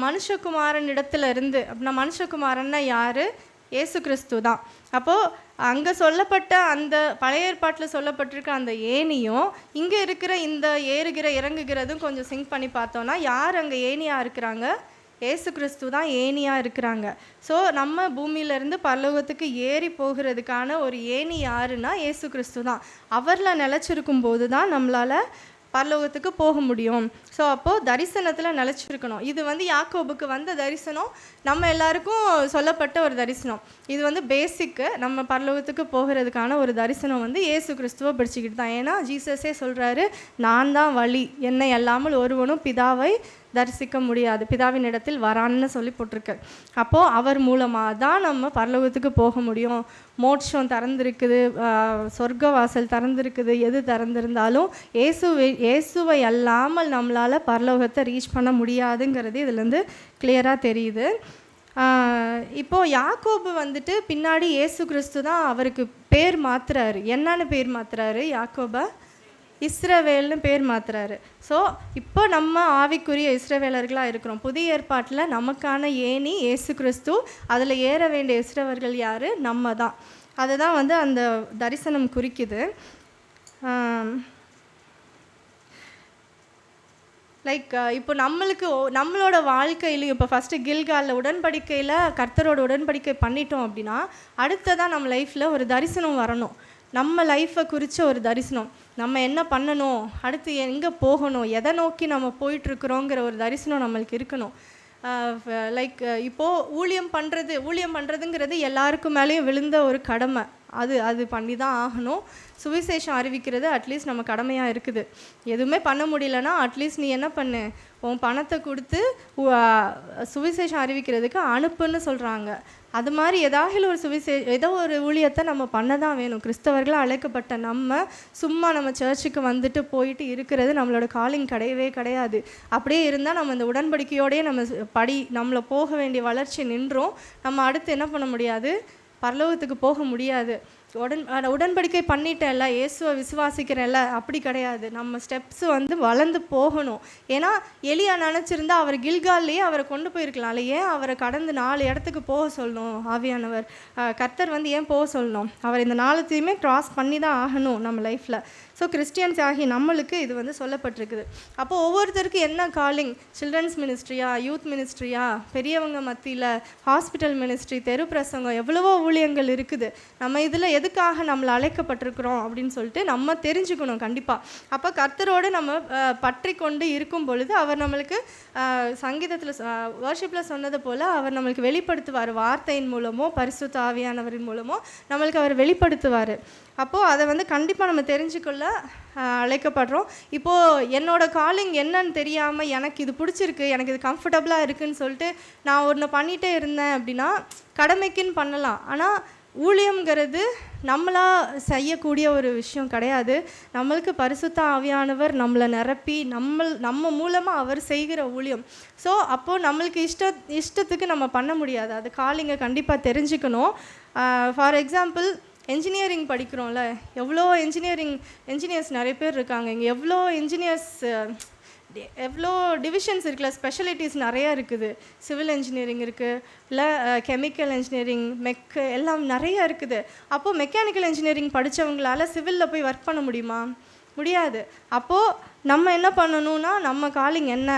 மனுஷகுமாரன் இடத்துல இருந்து, அப்படின்னா மனுஷகுமாரன்னா யார்? இயேசு கிறிஸ்து தான். அப்போது அங்கே சொல்லப்பட்ட அந்த பழைய ஏற்பாட்டில் சொல்லப்பட்டிருக்க அந்த ஏணியும் இங்கே இருக்கிற இந்த ஏறுகிற இறங்குகிறதும் கொஞ்சம் சிங்க் பண்ணி பார்த்தோன்னா யார் அங்கே ஏணியாக இருக்கிறாங்க? இயேசு கிறிஸ்து தான் ஏணியாக இருக்கிறாங்க. ஸோ நம்ம பூமியிலேருந்து பரலோகத்துக்கு ஏறி போகிறதுக்கான ஒரு ஏணி யாருன்னா இயேசு கிறிஸ்து தான். அவரில் நிலச்சிருக்கும் போது தான் நம்மளால் பரலோகத்துக்கு போக முடியும். ஸோ அப்போது தரிசனத்தில் நிலச்சிருக்கணும். இது வந்து யாக்கோபுக்கு வந்த தரிசனம், நம்ம எல்லாருக்கும் சொல்லப்பட்ட ஒரு தரிசனம். இது வந்து பேசிக்கு நம்ம பரலோகத்துக்கு போகிறதுக்கான ஒரு தரிசனம் வந்து இயேசு கிறிஸ்துவை பிடிச்சிக்கிட்டு தான். ஏன்னா ஜீசஸே சொல்கிறாரு, நான் தான் வழி, என்னை அல்லாமல் ஒருவனும் பிதாவை தரிசிக்க முடியாது, பிதாவின் இடத்தில் வரான்னு சொல்லி போட்டிருக்கு. அப்போது அவர் மூலமாக தான் நம்ம பரலோகத்துக்கு போக முடியும். மோட்சம் திறந்திருக்குது, சொர்க்க வாசல் திறந்திருக்குது. எது திறந்திருந்தாலும் இயேசுவை அல்லாமல் நம்மளால் பரலோகத்தை ரீச் பண்ண முடியாதுங்கிறது இதுலேருந்து கிளியராக தெரியுது. இப்போது யாக்கோபு வந்துட்டு பின்னாடி இயேசு கிறிஸ்து தான் அவருக்கு பேர் மாற்றுறாரு. என்னன்னு பேர் மாற்றுறாரு? யாக்கோபை இஸ்ரவேல்னு பேர் மாற்றுறாரு. ஸோ இப்போ நம்ம ஆவிக்குரிய இஸ்ரவேலர்களாக இருக்கிறோம். புதிய ஏற்பாட்டில் நமக்கான ஏணி இயேசு கிறிஸ்து, அதில் ஏற வேண்டிய இஸ்ரவர்கள் யார்? நம்ம தான். அதை தான் வந்து அந்த தரிசனம் குறிக்குது. லைக் இப்போ நம்மளோட வாழ்க்கையிலையும் இப்போ ஃபஸ்ட்டு கில்காலில் உடன்படிக்கையில் கர்த்தரோட உடன்படிக்கை பண்ணிட்டோம் அப்படின்னா அடுத்ததான் நம்ம லைஃப்பில் ஒரு தரிசனம் வரணும். நம்ம லைஃப்பை குறித்த ஒரு தரிசனம், நம்ம என்ன பண்ணணும், அடுத்து எங்கே போகணும், எதை நோக்கி நம்ம போயிட்டுருக்குறோங்கிற ஒரு தரிசனம் நம்மளுக்கு இருக்கணும். லைக் இப்போது ஊழியம் பண்ணுறதுங்கிறது எல்லாருக்கும் மேலேயும் விழுந்த ஒரு கடமை. அது பண்ணி தான் ஆகணும். சுவிசேஷம் அறிவிக்கிறது அட்லீஸ்ட் நம்ம கடமையாக இருக்குது. எதுவுமே பண்ண முடியலன்னா அட்லீஸ்ட் நீ என்ன பண்ணு, உன் பணத்தை கொடுத்து சுவிசேஷம் அறிவிக்கிறதுக்கு அனுப்புன்னு சொல்கிறாங்க. அது மாதிரி ஏதோ ஒரு ஊழியத்தை நம்ம பண்ண தான் வேணும். கிறிஸ்தவர்களாக அழைக்கப்பட்ட நம்ம சும்மா நம்ம சர்ச்சுக்கு வந்துட்டு போயிட்டு இருக்கிறது நம்மளோட காலிங் கிடையவே கிடையாது. அப்படியே இருந்தால் நம்ம இந்த உடன்படிக்கையோடையே நம்மளை போக வேண்டிய வளர்ச்சி நின்றோம். நம்ம அடுத்து என்ன பண்ண முடியாது, பரலோகத்துக்கு போக முடியாது. உடன்படிக்கை பண்ணிட்டேன்ல, இயேசுவை விசுவாசிக்கிறேன்ல, அப்படி கிடையாது. நம்ம ஸ்டெப்ஸ் வளர்ந்து போகணும். ஏன்னா எலியா நினச்சிருந்தா அவர் கில்கால்லையே அவரை கொண்டு போயிருக்கலாம்ல, ஏன் அவரை கடந்து 4 இடத்துக்கு போக சொல்லணும்? ஆவியானவர் கர்த்தர் ஏன் போக சொல்லணும்? அவர் இந்த 4த்தையுமே கிராஸ் பண்ணி தான் ஆகணும் நம்ம லைஃப்பில். ஸோ கிறிஸ்டியன்ஸ் ஆகி நம்மளுக்கு இது சொல்லப்பட்டிருக்குது. அப்போது ஒவ்வொருத்தருக்கும் என்ன காலிங், சில்ட்ரன்ஸ் மினிஸ்ட்ரியா, யூத் மினிஸ்ட்ரியா, பெரியவங்க மத்தியில் ஹாஸ்பிட்டல் மினிஸ்ட்ரி, தெரு பிரசங்கம், எவ்வளவோ ஊழியங்கள் இருக்குது. நம்ம இதில் எதுக்காக நம்மளை அழைக்கப்பட்டிருக்கிறோம் அப்படின்னு சொல்லிட்டு நம்ம தெரிஞ்சுக்கணும் கண்டிப்பாக. அப்போ கர்த்தரோடு நம்ம பற்றி கொண்டு இருக்கும் பொழுது அவர் நம்மளுக்கு சங்கீதத்தில் வர்ஷிப்பில் சொன்னது போல் அவர் நம்மளுக்கு வெளிப்படுத்துவார். வார்த்தையின் மூலமோ பரிசுத்த ஆவியானவரின் மூலமோ நம்மளுக்கு அவர் வெளிப்படுத்துவார். அப்போது அதை கண்டிப்பாக நம்ம தெரிஞ்சுக்கொள்ள அழைக்கப்படுறோம். இப்போது என்னோட காலிங் என்னன்னு தெரியாமல் எனக்கு இது பிடிச்சிருக்கு, எனக்கு இது கம்ஃபர்டபுளாக இருக்குதுன்னு சொல்லிட்டு நான் ஒன்று பண்ணிகிட்டே இருந்தேன் அப்படின்னா கடமைக்குன்னு பண்ணலாம். ஆனால் ஊழியங்கிறது நம்மளாக செய்யக்கூடிய ஒரு விஷயம் கிடையாது. நம்மளுக்கு பரிசுத்த ஆவியானவர் நம்மளை நிரப்பி நம்ம மூலமாக அவர் செய்கிற ஊழியம். ஸோ அப்போது நம்மளுக்கு இஷ்டத்துக்கு நம்ம பண்ண முடியாது. அது காலிங்கை கண்டிப்பாக தெரிஞ்சுக்கணும். ஃபார் எக்ஸாம்பிள் என்ஜினியரிங் படிக்கிறோம்ல, எவ்வளோ என்ஜினியர்ஸ் நிறைய பேர் இருக்காங்க. இங்கே எவ்வளோ டிவிஷன்ஸ் இருக்குல்ல, ஸ்பெஷலிட்டிஸ் நிறையா இருக்குது. சிவில் இன்ஜினியரிங் இருக்குது, இல்லை கெமிக்கல் இன்ஜினியரிங், எல்லாம் நிறையா இருக்குது. அப்போது மெக்கானிக்கல் இன்ஜினியரிங் படித்தவங்களால சிவிலில் போய் ஒர்க் பண்ண முடியாது. அப்போது நம்ம என்ன பண்ணணும்னா, நம்ம காலிங் என்ன,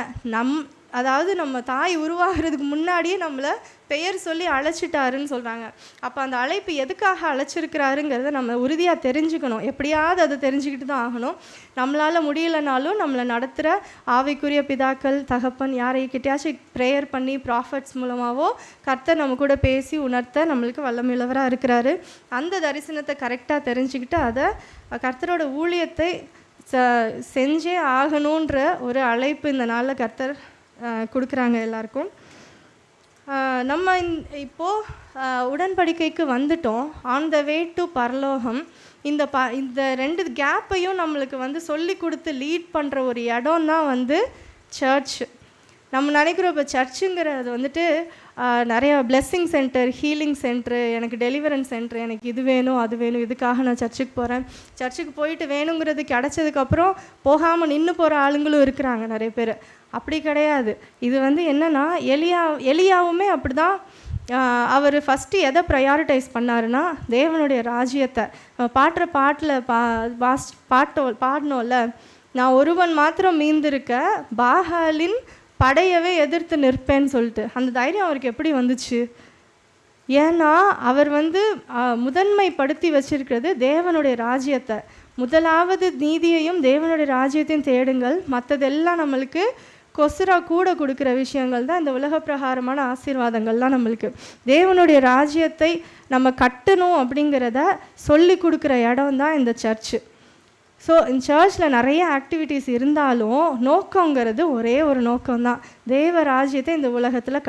அதாவது நம்ம தாய் உருவாகிறதுக்கு முன்னாடியே நம்மளை பெயர் சொல்லி அழைச்சிட்டாருன்னு சொல்கிறாங்க. அப்போ அந்த அழைப்பு எதுக்காக அழைச்சிருக்கிறாருங்கிறத நம்ம உறுதியாக தெரிஞ்சுக்கணும். எப்படியாவது அதை தெரிஞ்சுக்கிட்டு தான் ஆகணும். நம்மளால் முடியலைனாலும் நம்மளை நடத்துகிற ஆவிக்குரிய பிதாக்கள், தகப்பன், யாரைக்கிட்டையாச்சும் ப்ரேயர் பண்ணி ப்ராஃபட்ஸ் மூலமாகவோ கர்த்தர் நம்ம கூட பேசி உணர்த்த நம்மளுக்கு வல்லமையுள்ளவராக இருக்கிறாரு. அந்த தரிசனத்தை கரெக்டாக தெரிஞ்சுக்கிட்டு அதை கர்த்தரோட ஊழியத்தை செஞ்சே ஆகணுன்ற ஒரு அழைப்பு இந்த நாளில் கர்த்தர் கொடுக்குறாங்க எல்லாருக்கும். நம்ம இப்போது உடன்படிக்கைக்கு வந்துட்டோம். ஆன் த வே டு பரலோகம். இந்த 2 கேப்பையும் நம்மளுக்கு சொல்லி கொடுத்து லீட் பண்ணுற ஒரு இடம் தான் சர்ச். நம்ம நினைக்கிறோம் இப்போ சர்ச்சுங்கிறது நிறைய பிளெஸ்ஸிங் சென்டர், ஹீலிங் சென்டரு, எனக்கு டெலிவரன்ஸ் சென்டர், எனக்கு இது வேணும் அது வேணும், இதுக்காக நான் சர்ச்சுக்கு போகிறேன். சர்ச்சுக்கு போயிட்டு வேணுங்கிறது கிடச்சதுக்கப்புறம் போகாமல் நின்று போகிற ஆளுங்களும் இருக்கிறாங்க நிறைய பேர். அப்படி கிடையாது. இது என்னென்னா எலியாவுமே அப்படி தான். அவர் ஃபஸ்ட்டு எதை ப்ரையாரிட்டைஸ் பண்ணாருன்னா தேவனுடைய ராஜ்யத்தை. பாட்டில் பாடினோம்ல, நான் ஒருவன் மாத்திரம் மீந்திருக்க பாகாலின் படையவே எதிர்த்து நிற்பேன்னு சொல்லிட்டு. அந்த தைரியம் அவருக்கு எப்படி வந்துச்சு? ஏன்னா அவர் முதன்மைப்படுத்தி வச்சிருக்கிறது தேவனுடைய ராஜ்யத்தை. முதலாவது நீதியையும் தேவனுடைய ராஜ்யத்தையும் தேடுங்கள், மற்றதெல்லாம் நம்மளுக்கு கூட கொடுக்குற விஷயங்கள் தான் இந்த உலக பிரகாரமான ஆசீர்வாதங்கள்லாம். நம்மளுக்கு தேவனுடைய ராஜ்யத்தை நம்ம கட்டணும் அப்படிங்கிறத சொல்லி கொடுக்குற இடம் தான் இந்த சர்ச்சு. ஸோ இந்த சர்ச்சில் நிறைய ஆக்டிவிட்டீஸ் இருந்தாலும் நோக்கங்கிறது ஒரே ஒரு நோக்கம்தான், தேவ ராஜ்யத்தை இந்த உலகத்தில்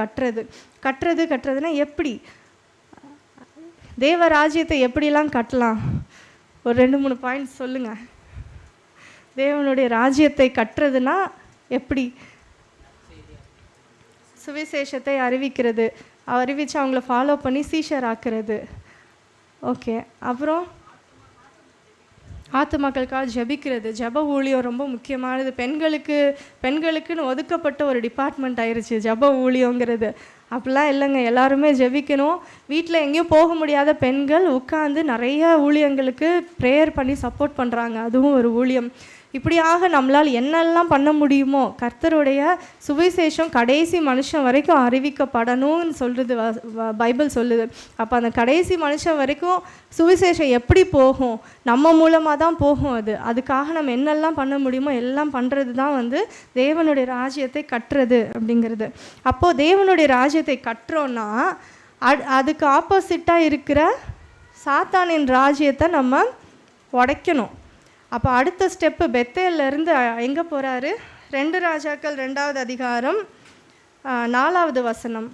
கட்டுறதுன்னா எப்படி, தேவ ராஜ்யத்தை எப்படிலாம் கட்டலாம்? ஒரு 2-3 பாயிண்ட்ஸ் சொல்லுங்கள். தேவனுடைய ராஜ்யத்தை கட்டுறதுனா எப்படி? சுவிசேஷத்தை அறிவிக்கிறது, அறிவித்து அவங்கள ஃபாலோ பண்ணி சீஷர் ஆக்குறது. ஓகே, அப்புறம் ஆத்துமாக்களுக்காக ஜெபிக்கிறது. ஜெப ஊழியம் ரொம்ப முக்கியமானது. பெண்களுக்குன்னு ஒதுக்கப்பட்ட ஒரு டிபார்ட்மெண்ட் ஆயிடுச்சு ஜெப ஊழியங்கிறது. அப்படிலாம் இல்லைங்க, எல்லாருமே ஜெபிக்கணும். வீட்டில் எங்கேயும் போக முடியாத பெண்கள் உட்காந்து நிறைய ஊழியங்களுக்கு ப்ரேயர் பண்ணி சப்போர்ட் பண்ணுறாங்க, அதுவும் ஒரு ஊழியம். இப்படியாக நம்மளால் என்னெல்லாம் பண்ண முடியுமோ கர்த்தருடைய சுவிசேஷம் கடைசி மனுஷன் வரைக்கும் அறிவிக்கப்படணும்னு சொல்கிறது பைபிள் சொல்லுது. அப்போ அந்த கடைசி மனுஷன் வரைக்கும் சுவிசேஷம் எப்படி போகும்? நம்ம மூலமாக தான் போகும். அதுக்காக நம்ம என்னெல்லாம் பண்ண முடியுமோ எல்லாம் பண்ணுறது தான் தேவனுடைய ராஜ்யத்தை கட்டுறது அப்படிங்கிறது. அப்போது தேவனுடைய ராஜ்யத்தை கட்டுறோன்னா அதுக்கு ஆப்போசிட்டாக இருக்கிற சாத்தானின் ராஜ்யத்தை நம்ம உடைக்கணும். அப்போ அடுத்த ஸ்டெப்பு பெத்தேல்லேருந்து எங்கே போகிறாரு? 2 ராஜாக்கள் 2வது அதிகாரம் 4வது வசனம்.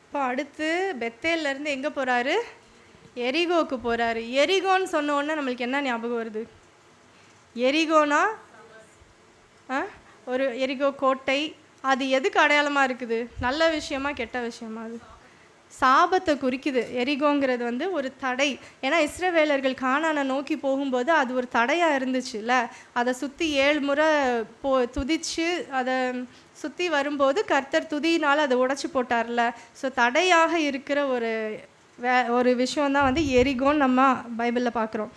இப்போ அடுத்து பெத்தேல்லேருந்து எங்கே போகிறாரு? எரிகோவுக்கு போகிறாரு. எரிகோன்னு சொன்ன உடனே நம்மளுக்கு என்ன ஞாபகம் வருது? எரிகோனா ஒரு எரிகோ கோட்டை. அது எதுக்கு அடையாளமாக இருக்குது? நல்ல விஷயமா கெட்ட விஷயமா? அது சாபத்தை குறிக்குது. எரிகோங்கிறது வந்து ஒரு தடை. ஏன்னா இஸ்ரவேலர்கள் கானானை நோக்கி போகும்போது அது ஒரு தடையாக இருந்துச்சுல்ல. அதை சுற்றி 7 முறை துதிச்சு அதை சுற்றி வரும்போது கர்த்தர் துதியினால் அதை உடைச்சி போட்டார்ல. ஸோ தடையாக இருக்கிற ஒரு விஷயந்தான் வந்து எரிகோன்னு நம்ம பைபிளில் பார்க்குறோம்.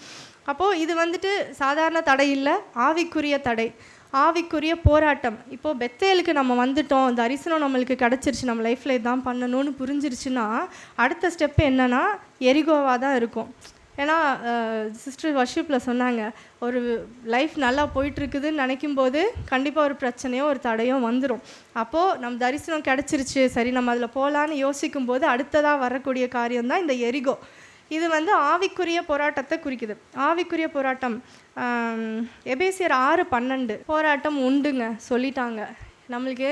அப்போது இது வந்துட்டு சாதாரண தடை இல்லை, ஆவிக்குரிய தடை, ஆவிக்குரிய போராட்டம். இப்போது பெத்தேலுக்கு நம்ம வந்துட்டோம், தரிசனம் நம்மளுக்கு கிடச்சிருச்சு, நம்ம லைஃப்பில் இதான் பண்ணணும்னு புரிஞ்சிருச்சுன்னா அடுத்த ஸ்டெப்பு என்னென்னா எரிகோவாக தான் இருக்கும். ஏன்னா சிஸ்டர் வர்ஷிப்பில் சொன்னாங்க, ஒரு லைஃப் நல்லா போயிட்டுருக்குதுன்னு நினைக்கும்போது கண்டிப்பாக ஒரு பிரச்சனையோ ஒரு தடையோ வந்துடும். அப்போது நம்ம தரிசனம் கிடச்சிருச்சு, சரி நம்ம அதில் போகலான்னு யோசிக்கும்போது அடுத்ததாக வரக்கூடிய காரியம்தான் இந்த எரிகோ. இது வந்து ஆவிக்குரிய போராட்டத்தை குறிக்குது. ஆவிக்குரிய போராட்டம் எபேசியர் 6:12 போராட்டம் உண்டுங்க சொல்லிட்டாங்க. நம்மளுக்கு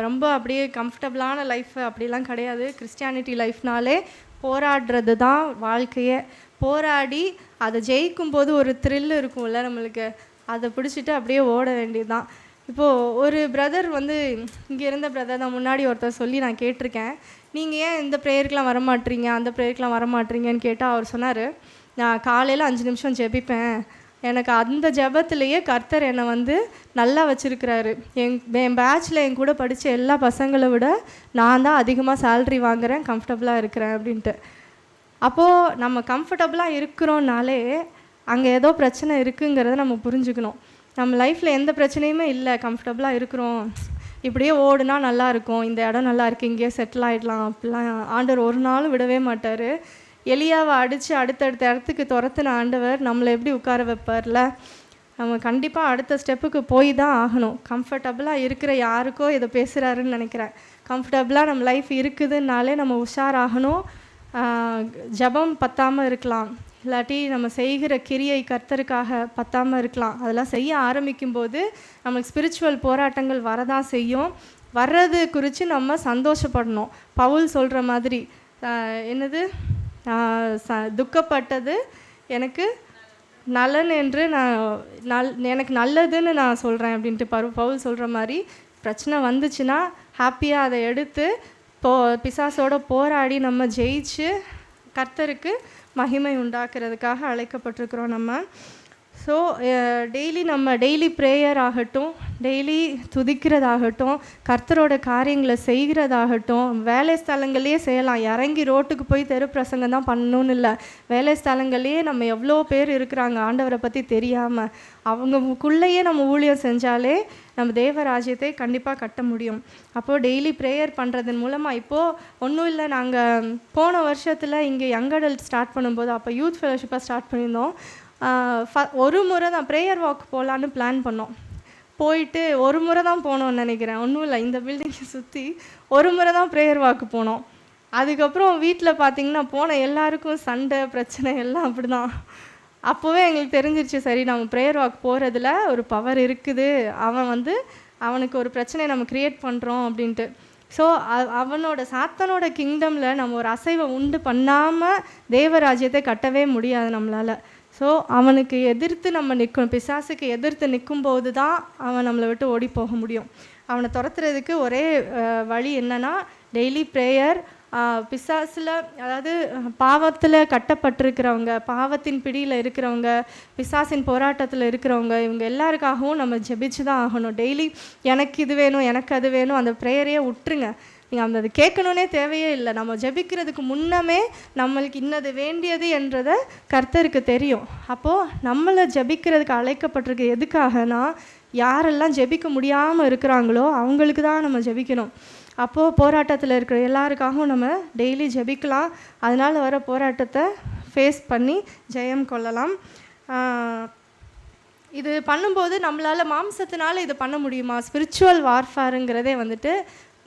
ரொம்ப அப்படியே கம்ஃபர்டபுளான லைஃப் அப்படிலாம் கிடையாது. கிறிஸ்டியானிட்டி லைஃப்னாலே போராடுறது தான் வாழ்க்கையே. போராடி அதை ஜெயிக்கும்போது ஒரு த்ரில் இருக்கும்ல நம்மளுக்கு, அதை பிடிச்சிட்டு அப்படியே ஓட வேண்டியது தான். இப்போது ஒரு பிரதர் வந்து இங்கே இருந்த பிரதர் தான் முன்னாடி ஒருத்தர் சொல்லி நான் கேட்டிருக்கேன், நீங்கள் ஏன் இந்த ப்ரேயருக்கெலாம் வரமாட்டீங்க அந்த ப்ரேயருக்கெலாம் வரமாட்டீங்கன்னு கேட்டால் அவர் சொன்னார், நான் காலையில் 5 நிமிஷம் ஜெபிப்பேன், எனக்கு அந்த ஜெபத்திலேயே கர்த்தர் என்னை வந்து நல்லா வச்சுருக்கிறாரு. என் பேட்சில் என் கூட படித்த எல்லா பசங்களை விட நான் தான் அதிகமாக சேல்ரி வாங்குகிறேன், கம்ஃபர்டபுளாக இருக்கிறேன் அப்படின்ட்டு. அப்போது நம்ம கம்ஃபர்டபுளாக இருக்கிறோன்னாலே அங்கே ஏதோ பிரச்சனை இருக்குங்கிறத நம்ம புரிஞ்சுக்கணும். நம்ம லைஃப்பில் எந்த பிரச்சனையுமே இல்லை, கம்ஃபர்டபுளாக இருக்கிறோம், இப்படியே ஓடுனா நல்லாயிருக்கும், இந்த இடம் நல்லா இருக்குது, இங்கேயே செட்டில் ஆகிடலாம் அப்படிலாம் ஆண்டவர் ஒரு நாளும் விடவே மாட்டார். எலியாவை அடித்து அடுத்தடுத்த இடத்துக்கு துரத்துன ஆண்டவர் நம்மளை எப்படி உட்கார வைப்பார்ல. நம்ம கண்டிப்பாக அடுத்த ஸ்டெப்புக்கு போய் தான் ஆகணும். கம்ஃபர்டபுளாக இருக்கிற யாருக்கோ இதை பேசுகிறாருன்னு நினைக்கிறேன். கம்ஃபர்டபுளாக நம்ம லைஃப் இருக்குதுன்னாலே நம்ம உஷாராகணும். ஜபம் பத்தாமல் இருக்கலாம், இல்லாட்டி நம்ம செய்கிற கிரியை கர்த்தருக்காக பத்தாமல் இருக்கலாம். அதெல்லாம் செய்ய ஆரம்பிக்கும்போது நம்மளுக்கு ஸ்பிரிச்சுவல் போராட்டங்கள் வரதான் செய்யும். வர்றது குறித்து நம்ம சந்தோஷப்படணும். பவுல் சொல்கிற மாதிரி என்னது, துக்கப்பட்டது எனக்கு நலன் என்று எனக்கு நல்லதுன்னு நான் சொல்கிறேன் அப்படின்ட்டு பவுல் சொல்கிற மாதிரி பிரச்சனை வந்துச்சுன்னா ஹாப்பியாக அதை எடுத்து பிசாசோட போராடி நம்ம ஜெயிச்சு கர்த்தருக்கு மகிமை உண்டாக்குறதுக்காக அழைக்கப்பட்டிருக்கிறோம் நம்ம. ஸோ டெய்லி ப்ரேயர் ஆகட்டும், டெய்லி துதிக்கிறதாகட்டும், கர்த்தரோட காரியங்களை செய்கிறதாகட்டும், வேலை ஸ்தலங்கள்லேயே செய்யலாம். இறங்கி ரோட்டுக்கு போய் தெரு பிரசங்கம் தான் பண்ணணும்னு இல்லை. வேலை ஸ்தலங்கள்லேயே நம்ம எவ்வளோ பேர் இருக்கிறாங்க ஆண்டவரை பற்றி தெரியாமல், அவங்களுக்குள்ளேயே நம்ம ஊழியம் செஞ்சாலே நம்ம தேவராஜ்யத்தை கண்டிப்பாக கட்ட முடியும். அப்போது டெய்லி ப்ரேயர் பண்ணுறதன் மூலமாக இப்போது ஒன்றும் இல்லை, நாங்கள் போன வருஷத்தில் இங்கே யங் அடல்ட் ஸ்டார்ட் பண்ணும்போது அப்போ யூத் ஃபெலோஷிப்பாக ஸ்டார்ட் பண்ணியிருந்தோம். ஒரு முறை தான் ப்ரேயர் வாக் போகலான்னு பிளான் பண்ணோம். போயிட்டு ஒரு முறை தான் போனோம்னு நினைக்கிறேன், ஒன்றும் இல்லை, இந்த பில்டிங்கை சுற்றி ஒரு முறை தான் ப்ரேயர் வாக்கு போனோம். அதுக்கப்புறம் வீட்டில் பார்த்திங்கன்னா போன எல்லாருக்கும் சண்டை பிரச்சனை எல்லாம் அப்படி தான். அப்போவே எங்களுக்கு தெரிஞ்சிருச்சு, சரி நம்ம ப்ரேயர் வாக் போகிறதுல ஒரு பவர் இருக்குது, அவனுக்கு ஒரு பிரச்சனையை நம்ம க்ரியேட் பண்ணுறோம் அப்படின்ட்டு. ஸோ அவனோட சாத்தனோட கிங்டமில் நம்ம ஒரு அசைவை உண்டு பண்ணாமல் தேவராஜ்யத்தை கட்டவே முடியாது நம்மளால். ஸோ அவனுக்கு எதிர்த்து நம்ம நிற்கணும். பிசாசுக்கு எதிர்த்து நிற்கும்போது தான் அவன் நம்மளை விட்டு ஓடி போக முடியும். அவனை துரத்துறதுக்கு ஒரே வழி என்னென்னா டெய்லி ப்ரேயர். பிசாசில் அதாவது பாவத்தில் கட்டப்பட்டிருக்கிறவங்க, பாவத்தின் பிடியில் இருக்கிறவங்க, பிசாசின் போராட்டத்தில் இருக்கிறவங்க, இவங்க எல்லாருக்காகவும் நம்ம ஜெபிச்சு தான் ஆகணும். டெய்லி எனக்கு இது வேணும், எனக்கு அது வேணும், அந்த ப்ரேயரையே விட்டுருங்க. நீங்கள் அது கேட்கணுன்னே தேவையே இல்லை. நம்ம ஜெபிக்கிறதுக்கு முன்னமே நம்மளுக்கு இன்னது வேண்டியது என்றதை கர்த்தருக்கு தெரியும். அப்போது நம்மளை ஜெபிக்கிறதுக்கு அழைக்கப்பட்டிருக்கு எதுக்காகனா, யாரெல்லாம் ஜெபிக்க முடியாமல் இருக்கிறாங்களோ அவங்களுக்கு தான் நம்ம ஜெபிக்கணும். அப்போது போராட்டத்தில் இருக்கிற எல்லாருக்காகவும் நம்ம டெய்லி ஜெபிக்கலாம். அதனால் வர போராட்டத்தை ஃபேஸ் பண்ணி ஜெயம் கொள்ளலாம். இது பண்ணும்போது நம்மளால் மாம்சத்தினால இது பண்ண முடியுமா? ஸ்பிரிச்சுவல் வார்ஃபேருங்கிறதே வந்துட்டு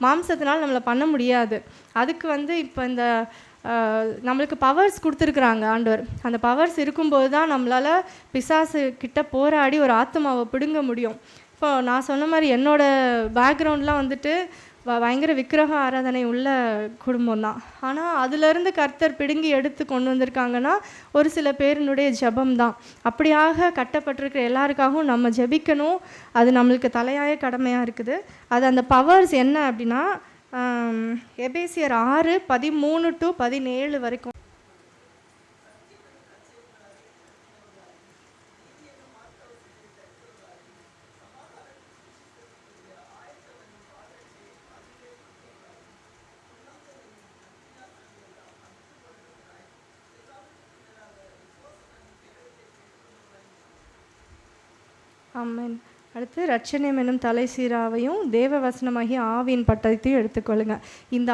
மாம்சத்தினால் நம்மளை பண்ண முடியாது. அதுக்கு இப்போ இந்த நம்மளுக்கு பவர்ஸ் கொடுத்துருக்குறாங்க ஆண்டவர். அந்த பவர்ஸ் இருக்கும்போது தான் நம்மளால் பிசாசு கிட்ட போராடி ஒரு ஆத்மாவை பிடுங்க முடியும். இப்போ நான் சொன்ன மாதிரி என்னோடய பேக்ரவுண்ட்லாம் வந்துட்டு பயங்கர விக்கிரக ஆராதனை உள்ள குடும்பம் தான். ஆனால் அதிலிருந்து கர்த்தர் பிடுங்கி எடுத்து கொண்டு வந்திருக்காங்கன்னா ஒரு சில பேரினுடைய ஜெபம் தான். அப்படியாக கட்டப்பட்டிருக்கிற எல்லாருக்காகவும் நம்ம ஜெபிக்கணும். அது நம்மளுக்கு தலையாய கடமையாக இருக்குது. அது அந்த பவர்ஸ் என்ன அப்படின்னா எபேசியர் 6:13-17 வரைக்கும். ஆமென். அடுத்து ரட்சணியம் என்னும் தலை சீராவையும் தேவ வசனமாகிய ஆவியின் பட்டயத்தையும் எடுத்துக்கொள்ளுங்க. இந்த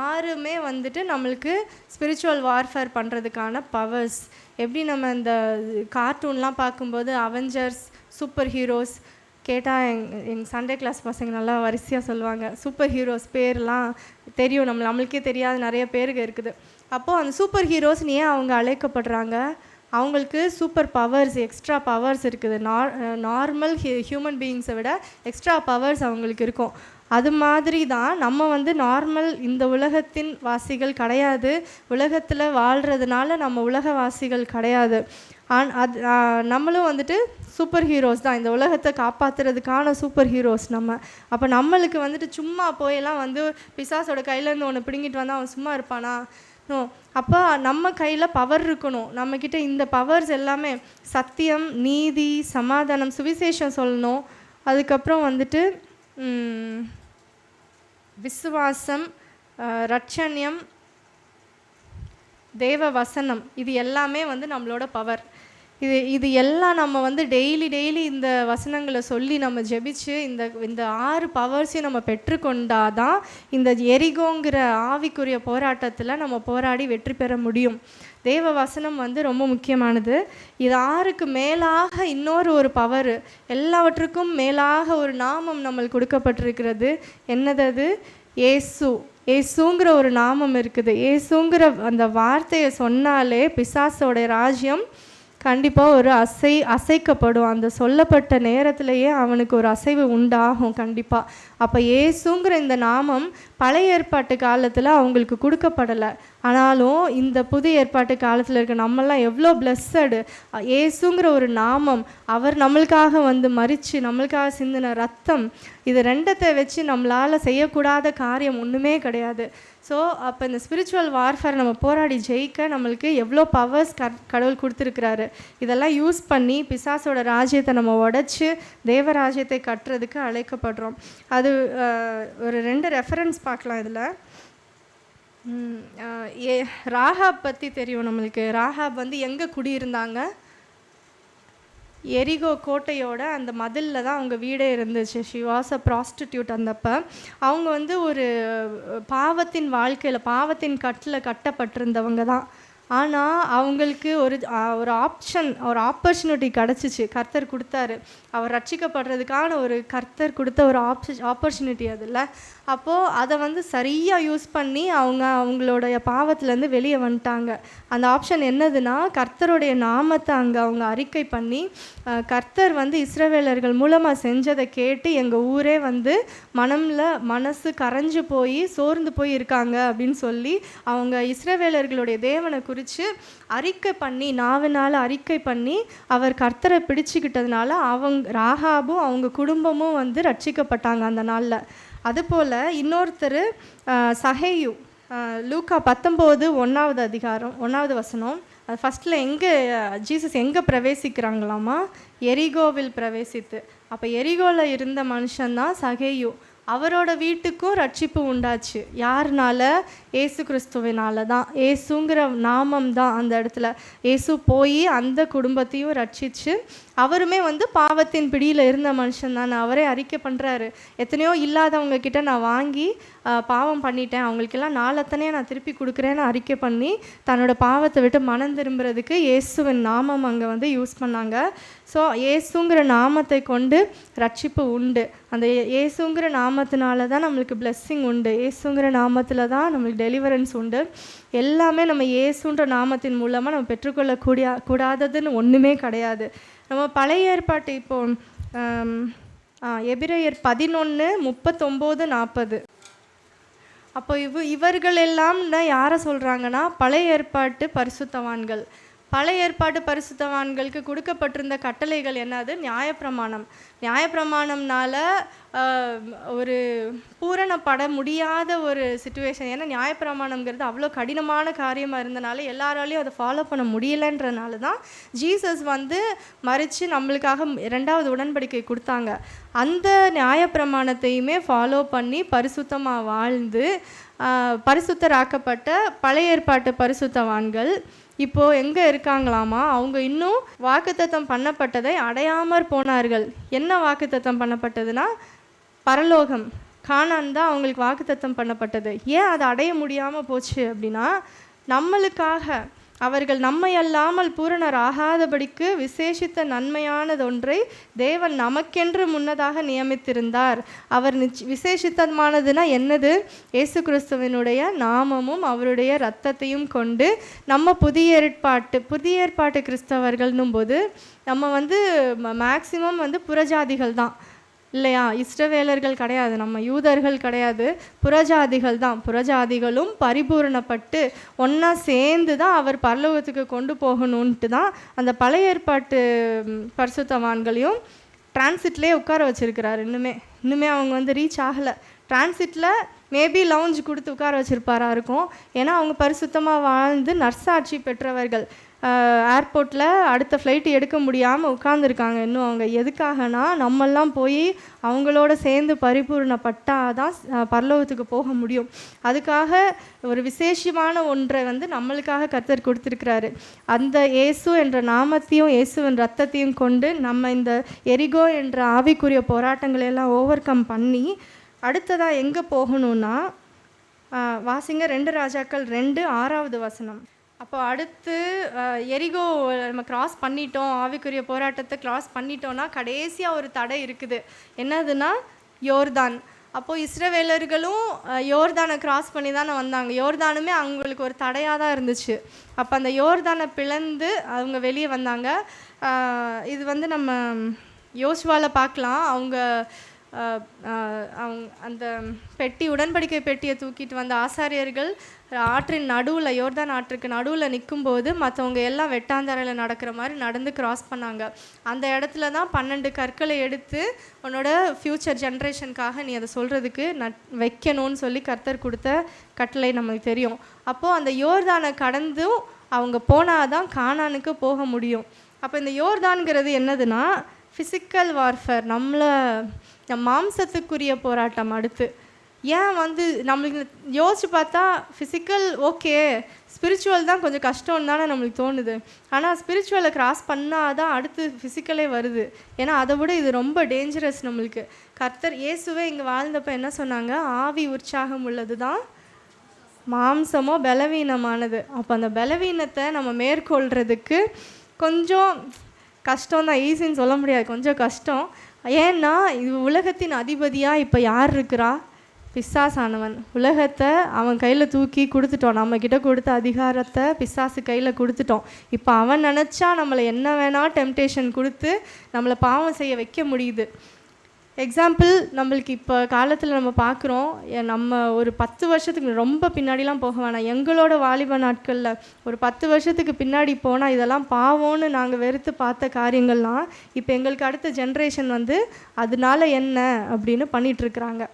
ஆறுமே வந்துட்டு நம்மளுக்கு ஸ்பிரிச்சுவல் வார்ஃபேர் பண்ணுறதுக்கான பவர்ஸ். எப்படி நம்ம இந்த கார்ட்டூன்லாம் பார்க்கும்போது அவெஞ்சர்ஸ், சூப்பர் ஹீரோஸ் கேட்டால் எங்கள் சண்டே கிளாஸ் பசங்க நல்லா வரிசையாக சொல்லுவாங்க. சூப்பர் ஹீரோஸ் பேர்லாம் தெரியும், நம்மளுக்கே தெரியாத நிறைய பேருக்கு இருக்குது. அப்போது அந்த சூப்பர் ஹீரோஸ்னு ஏன் அவங்க அழைக்கப்படுறாங்க? அவங்களுக்கு சூப்பர் பவர்ஸ், எக்ஸ்ட்ரா பவர்ஸ் இருக்குது. நார்மல் ஹியூமன் பீயிங்ஸை விட எக்ஸ்ட்ரா பவர்ஸ் அவங்களுக்கு இருக்கும். அது மாதிரி தான் நம்ம வந்து நார்மல் இந்த உலகத்தின் வாசிகள் கிடையாது. உலகத்தில் வாழ்கிறதுனால நம்ம உலகவாசிகள் கிடையாது. நம்மளும் வந்துட்டு சூப்பர் ஹீரோஸ் தான். இந்த உலகத்தை காப்பாற்றுறதுக்கான சூப்பர் ஹீரோஸ் நம்ம. அப்போ நம்மளுக்கு வந்துட்டு சும்மா போயெல்லாம் வந்து பிசாசோட கையிலேருந்து ஒன்று பிடுங்கிட்டு வந்தால் அவன் சும்மா இருப்பானா? அப்போ நம்ம கையில் பவர் இருக்கணும். நம்மக்கிட்ட இந்த பவர்ஸ் எல்லாமே சத்தியம், நீதி, சமாதானம், சுவிசேஷம் சொல்லணும். அதுக்கப்புறம் வந்துட்டு விசுவாசம், ரட்சண்யம், தேவ வசனம், இது எல்லாமே வந்து நம்மளோட பவர். இது எல்லாம் நம்ம வந்து டெய்லி இந்த வசனங்களை சொல்லி நம்ம ஜெபிச்சு இந்த 6 பவர்ஸையும் நம்ம பெற்றுக்கொண்டாதான் இந்த எரிகோங்கிற ஆவிக்குரிய போராட்டத்தில் நம்ம போராடி வெற்றி பெற முடியும். தேவ வசனம் வந்து ரொம்ப முக்கியமானது. இது 6க்கு மேலாக இன்னொரு பவர், எல்லாவற்றுக்கும் மேலாக ஒரு நாமம் நம்மளுக்கு கொடுக்கப்பட்டிருக்கிறது. என்னது? ஏசுங்கிற ஒரு நாமம் இருக்குது. ஏசுங்கிற அந்த வார்த்தையை சொன்னாலே பிசாசோட ராஜ்யம் கண்டிப்பாக ஒரு அசைக்கப்படும். அந்த சொல்லப்பட்ட நேரத்திலேயே அவனுக்கு ஒரு அசைவு உண்டாகும் கண்டிப்பாக. அப்போ ஏசுங்கிற இந்த நாமம் பழைய ஏற்பாட்டு காலத்தில் அவங்களுக்கு கொடுக்கப்படலை. ஆனாலும் இந்த புதிய ஏற்பாட்டு காலத்தில் இருக்க நம்மெல்லாம் எவ்வளோ பிளஸ்ஸடு. ஏசுங்கிற ஒரு நாமம், அவர் நம்மளுக்காக வந்து மரித்து நம்மளுக்காக சிந்தின ரத்தம், இது ரெண்டத்தை வச்சு நம்மளால் செய்யக்கூடாத காரியம் ஒன்றுமே கிடையாது. ஸோ அப்போ இந்த ஸ்பிரிச்சுவல் வார்ஃபேர் நம்ம போராடி ஜெயிக்க நம்மளுக்கு எவ்வளோ பவர்ஸ் கடவுள் கொடுத்துருக்குறாரு. இதெல்லாம் யூஸ் பண்ணி பிசாசோட ராஜ்யத்தை நம்ம உடைச்சி தேவராஜ்யத்தை கட்டுறதுக்கு அழைக்கப்படுறோம். அது ஒரு 2 ரெஃபரன்ஸ் பார்க்கலாம் இதில். ராகாப் பற்றி தெரியும் நம்மளுக்கு. ராகாப் வந்து எங்கே குடியிருந்தாங்க? எரிகோ கோட்டையோட அந்த மதிலில் தான் அவங்க வீடே இருந்துச்சு. She was a prostitute. அந்தப்போ அவங்க வந்து ஒரு பாவத்தின் வாழ்க்கையில், பாவத்தின் கட்டில் கட்டப்பட்டிருந்தவங்க தான். ஆனால் அவங்களுக்கு ஒரு ஆப்பர்ச்சுனிட்டி கிடச்சிச்சு. கர்த்தர் கொடுத்தாரு. அவர் ரட்சிக்கப்படுறதுக்கான ஒரு கர்த்தர் கொடுத்த ஒரு ஆப்பர்ச்சுனிட்டி அதில். அப்போது அதை வந்து சரியாக யூஸ் பண்ணி அவங்களுடைய பாவத்திலேருந்து வெளியே வந்துட்டாங்க. அந்த ஆப்ஷன் என்னதுன்னா, கர்த்தருடைய நாமத்தை அங்கே அவங்க அறிக்கை பண்ணி, கர்த்தர் வந்து இஸ்ரவேலர்கள் மூலமாக செஞ்சதை கேட்டு எங்கள் ஊரே வந்து மனசு கரைஞ்சு போய் சோர்ந்து போய் இருக்காங்க அப்படின்னு சொல்லி அவங்க இஸ்ரவேலர்களுடைய தேவனை குறித்து அறிக்கை பண்ணி, நாவினால் அறிக்கை பண்ணி அவர் கர்த்தரை பிடிச்சிக்கிட்டதுனால ராகாபும் அவங்க குடும்பமும் வந்து ரட்சிக்கப்பட்டாங்க அந்த நாளில். அதுபோல் இன்னொருத்தர் சகேயு, லூக்கா 19:1 அதிகாரம் 1 வசனம். அது ஃபஸ்ட்டில் ஜீசஸ் எங்கே பிரவேசிக்கிறாங்களாமா? எரிகோவில் பிரவேசித்து. அப்போ எரிகோவில் இருந்த மனுஷன்தான் சகேயு. அவரோட வீட்டுக்கும் ரட்சிப்பு உண்டாச்சு. யாருனால? ஏசு கிறிஸ்துவினால தான். ஏசுங்கிற நாமம் தான் அந்த இடத்துல. ஏசு போய் அந்த குடும்பத்தையும் ரட்சித்து, அவருமே வந்து பாவத்தின் பிடியில் இருந்த மனுஷன் தான். அவரே அறிக்கை பண்ணுறாரு, எத்தனையோ இல்லாதவங்க கிட்ட நான் வாங்கி பாவம் பண்ணிட்டேன், அவங்களுக்கெல்லாம் நாளத்தனையே நான் திருப்பி கொடுக்குறேன்னு அறிக்கை பண்ணி தன்னோட பாவத்தை விட்டு மனம் திரும்புறதுக்கு இயேசுவின் நாமம் அங்கே வந்து யூஸ் பண்ணாங்க. ஸோ இயேசுங்கிற நாமத்தை கொண்டு ரட்சிப்பு உண்டு. அந்த இயேசுங்கிற நாமத்தினால தான் நம்மளுக்கு பிளெஸ்ஸிங் உண்டு. இயேசுங்கிற நாமத்தில் தான் நம்மளுக்கு டெலிவரன்ஸ் உண்டு. எல்லாமே நம்ம இயேசுன்ற நாமத்தின் மூலமாக நம்ம கூடாததுன்னு ஒன்றுமே கிடையாது. நம்ம பழைய ஏற்பாட்டு இப்போது எபிரேயர் 11:39-40. அப்போ இவர்கள் எல்லாம் யாரை சொல்கிறாங்கன்னா பழைய ஏற்பாட்டு பரிசுத்தவான்கள். பழைய ஏற்பாட்டு பரிசுத்தவான்களுக்கு கொடுக்கப்பட்டிருந்த கட்டளைகள் என்னது? நியாயப்பிரமாணம். நியாயப்பிரமாணம்னால ஒரு பூரணப்பட முடியாத ஒரு சிச்சுவேஷன். ஏன்னா நியாயப்பிரமாணம்ங்கிறது அவ்வளோ கடினமான காரியமாக இருந்தனால எல்லாராலையும் அதை ஃபாலோ பண்ண முடியலைன்றனால தான் ஜீசஸ் மறித்து நம்மளுக்காக 2வது உடன்படிக்கை கொடுத்தாங்க. அந்த நியாயப்பிரமாணத்தையுமே ஃபாலோ பண்ணி பரிசுத்தமாக வாழ்ந்து பரிசுத்தராக்கப்பட்ட பழைய ஏற்பாட்டு பரிசுத்தவான்கள் இப்போது எங்கே இருக்காங்களாமா? அவங்க இன்னும் வாக்குத்தத்தம் பண்ணப்பட்டதை அடையாமற் போனார்கள். என்ன வாக்குத்தத்தம் பண்ணப்பட்டதுன்னா பரலோகம், கானான் தான் அவங்களுக்கு வாக்குத்தத்தம் பண்ணப்பட்டது. ஏன் அதை அடைய முடியாமல் போச்சு அப்படின்னா, நம்மளுக்காக அவர்கள் நம்மை அல்லாமல் பூரணர் ஆகாதபடிக்கு விசேஷித்த நன்மையானதொன்றை தேவன் நமக்கென்று முன்னதாக நியமித்திருந்தார். அவர் விசேஷித்தமானதுன்னா என்னது? இயேசு கிறிஸ்துவனுடைய நாமமும் அவருடைய இரத்தத்தையும் கொண்டு நம்ம புதிய ஏற்பாட்டு கிறிஸ்தவர்கள்னும் போது நம்ம மேக்சிமம் புறஜாதிகள் தான் இல்லையா? இஸ்ரவேலர்கள் கிடையாது, நம்ம யூதர்கள் கிடையாது, புறஜாதிகள் தான். புறஜாதிகளும் பரிபூரணப்பட்டு ஒன்றா சேர்ந்து தான் அவர் பரலோகத்துக்கு கொண்டு போகணுன்ட்டு தான் அந்த பழைய ஏற்பாட்டு பரிசுத்தவான்களையும் டிரான்சிட்லேயே உட்கார வச்சுருக்கிறார். இன்னுமே அவங்க ரீச் ஆகலை. டிரான்சிட்டில் மேபி லவுஞ்ச் கொடுத்து உட்கார வச்சுருப்பாரா இருக்கும். ஏன்னா அவங்க பரிசுத்தமாக வாழ்ந்து நற்சாட்சி பெற்றவர்கள். ஏர்போர்ட்டில் அடுத்த ஃப்ளைட்டு எடுக்க முடியாமல் உட்காந்துருக்காங்க. இன்னும் அவங்க எதுக்காகனா நம்மெல்லாம் போய் அவங்களோட சேர்ந்து பரிபூர்ணப்பட்டால் தான் பரலோகத்துக்கு போக முடியும். அதுக்காக ஒரு விசேஷமான ஒன்றை நம்மளுக்காக கர்த்தர் கொடுத்துருக்கிறாரு. அந்த இயேசு என்ற நாமத்தையும் இயேசுவின் ரத்தத்தையும் கொண்டு நம்ம இந்த எரிகோ என்ற ஆவிக்குரிய போராட்டங்களையெல்லாம் ஓவர் கம் பண்ணி அடுத்ததாக எங்கே போகணுன்னா வாசிங்க 2 ராஜாக்கள் 2:6 வசனம். அப்போ அடுத்து எரிகோ நம்ம கிராஸ் பண்ணிட்டோம், ஆவிக்குரிய போராட்டத்தை கிராஸ் பண்ணிட்டோன்னா கடைசியாக ஒரு தடை இருக்குது. என்னதுன்னா யோர்தான். அப்போது இஸ்ரவேலர்களும் யோர்தானை கிராஸ் பண்ணி தானே வந்தாங்க. யோர்தானுமே அவங்களுக்கு ஒரு தடையாக தான் இருந்துச்சு. அப்போ அந்த யோர்தானை பிளந்து அவங்க வெளியே வந்தாங்க. இது நம்ம யோசுவாவில் பார்க்கலாம். அவங்க அந்த உடன்படிக்கை பெட்டியை தூக்கிட்டு வந்த ஆசாரியர்கள் ஆற்றின் நடுவில், யோர்தான் ஆற்றுக்கு நடுவில் நிற்கும்போது மற்றவங்க எல்லாம் வெட்டாந்தரையில் நடக்கிற மாதிரி நடந்து கிராஸ் பண்ணாங்க. அந்த இடத்துல தான் 12 கற்களை எடுத்து உன்னோட ஃப்யூச்சர் ஜென்ரேஷனுக்காக நீ அதை சொல்கிறதுக்கு வைக்கணும்னு சொல்லி கர்த்தர் கொடுத்த கட்டளை நம்மளுக்கு தெரியும். அப்போது அந்த யோர்தானை கடந்தும் அவங்க போனால் தான் கானானுக்கு போக முடியும். அப்போ இந்த யோர்தான்கிறது என்னதுன்னா ஃபிசிக்கல் வார்ஃபேர், மாம்சத்துக்குரிய போராட்டம். அடுத்து ஏன் நம்மளுக்கு யோசிச்சு பார்த்தா ஃபிசிக்கல் ஓகே, ஸ்பிரிச்சுவல் தான் கொஞ்சம் கஷ்டம்னு தானே நம்மளுக்கு தோணுது. ஆனால் ஸ்பிரிச்சுவலை கிராஸ் பண்ணால் தான் அடுத்து ஃபிசிக்கலே வருது. ஏன்னா அதை விட இது ரொம்ப டேஞ்சரஸ் நம்மளுக்கு. கர்த்தர் இயேசுவே இங்கே வாழ்ந்தப்போ என்ன சொன்னாங்க? ஆவி உற்சாகம் உள்ளது தான், மாம்சமோ பலவீனமானது. அப்போ அந்த பலவீனத்தை நம்ம மேற்கொள்கிறதுக்கு கொஞ்சம் கஷ்டம் தான், ஈஸின்னு சொல்ல முடியாது, கொஞ்சம் கஷ்டம். ஏன்னா இது உலகத்தின் அதிபதியாக இப்போ யார் இருக்கிறா? பிசாசானவன். உலகத்தை அவன் கையில் தூக்கி கொடுத்துட்டோம். நம்மக்கிட்ட கொடுத்த அதிகாரத்தை பிசாசு கையில் கொடுத்துட்டோம். இப்போ அவன் நினச்சா நம்மளை என்ன வேணால் டெம்டேஷன் கொடுத்து நம்மளை பாவம் செய்ய வைக்க முடியுது. எக்ஸாம்பிள், நம்மளுக்கு இப்போ காலத்தில் நம்ம பார்க்குறோம், நம்ம ஒரு 10 வருஷத்துக்கு ரொம்ப பின்னாடிலாம் போக வேணாம், எங்களோட வாலிப நாட்களில் ஒரு 10 வருஷத்துக்கு பின்னாடி போனால் இதெல்லாம் பாவம்னு நாங்கள் வெறுத்து பார்த்த காரியங்கள்லாம் இப்போ எங்களுக்கு அடுத்த ஜென்ரேஷன் அதனால என்ன அப்படின்னு பண்ணிகிட்ருக்குறாங்க.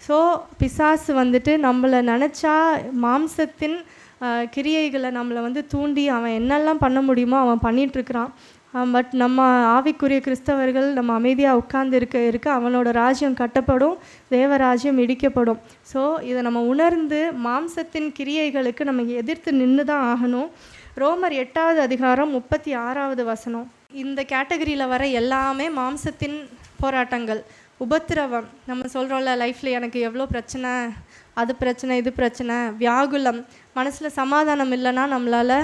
ஸோ பிசாசு நம்மளை நினச்சா மாம்சத்தின் கிரியைகளை நம்மளை தூண்டி அவன் என்னெல்லாம் பண்ண முடியுமோ அவன் பண்ணிகிட்ருக்கிறான். பட் நம்ம ஆவிக்குரிய கிறிஸ்தவர்கள் நம்ம அமைதியாக உட்கார்ந்து இருக்க அவனோட ராஜ்யம் கட்டப்படும், தேவராஜ்யம் இடிக்கப்படும். ஸோ இதை நம்ம உணர்ந்து மாம்சத்தின் கிரியைகளுக்கு நம்ம எதிர்த்து நின்று தான் ஆகணும். ரோமர் 8வது அதிகாரம் 36வது வசனம். இந்த கேட்டகரியில் வர எல்லாமே மாம்சத்தின் போராட்டங்கள், உபத்திரவம். நம்ம சொல்கிறோம்ல, லைஃப்பில் எனக்கு எவ்வளோ பிரச்சனை, அது பிரச்சனை, இது பிரச்சனை, வியாகுலம், மனசில் சமாதானம் இல்லைன்னா நம்மளால்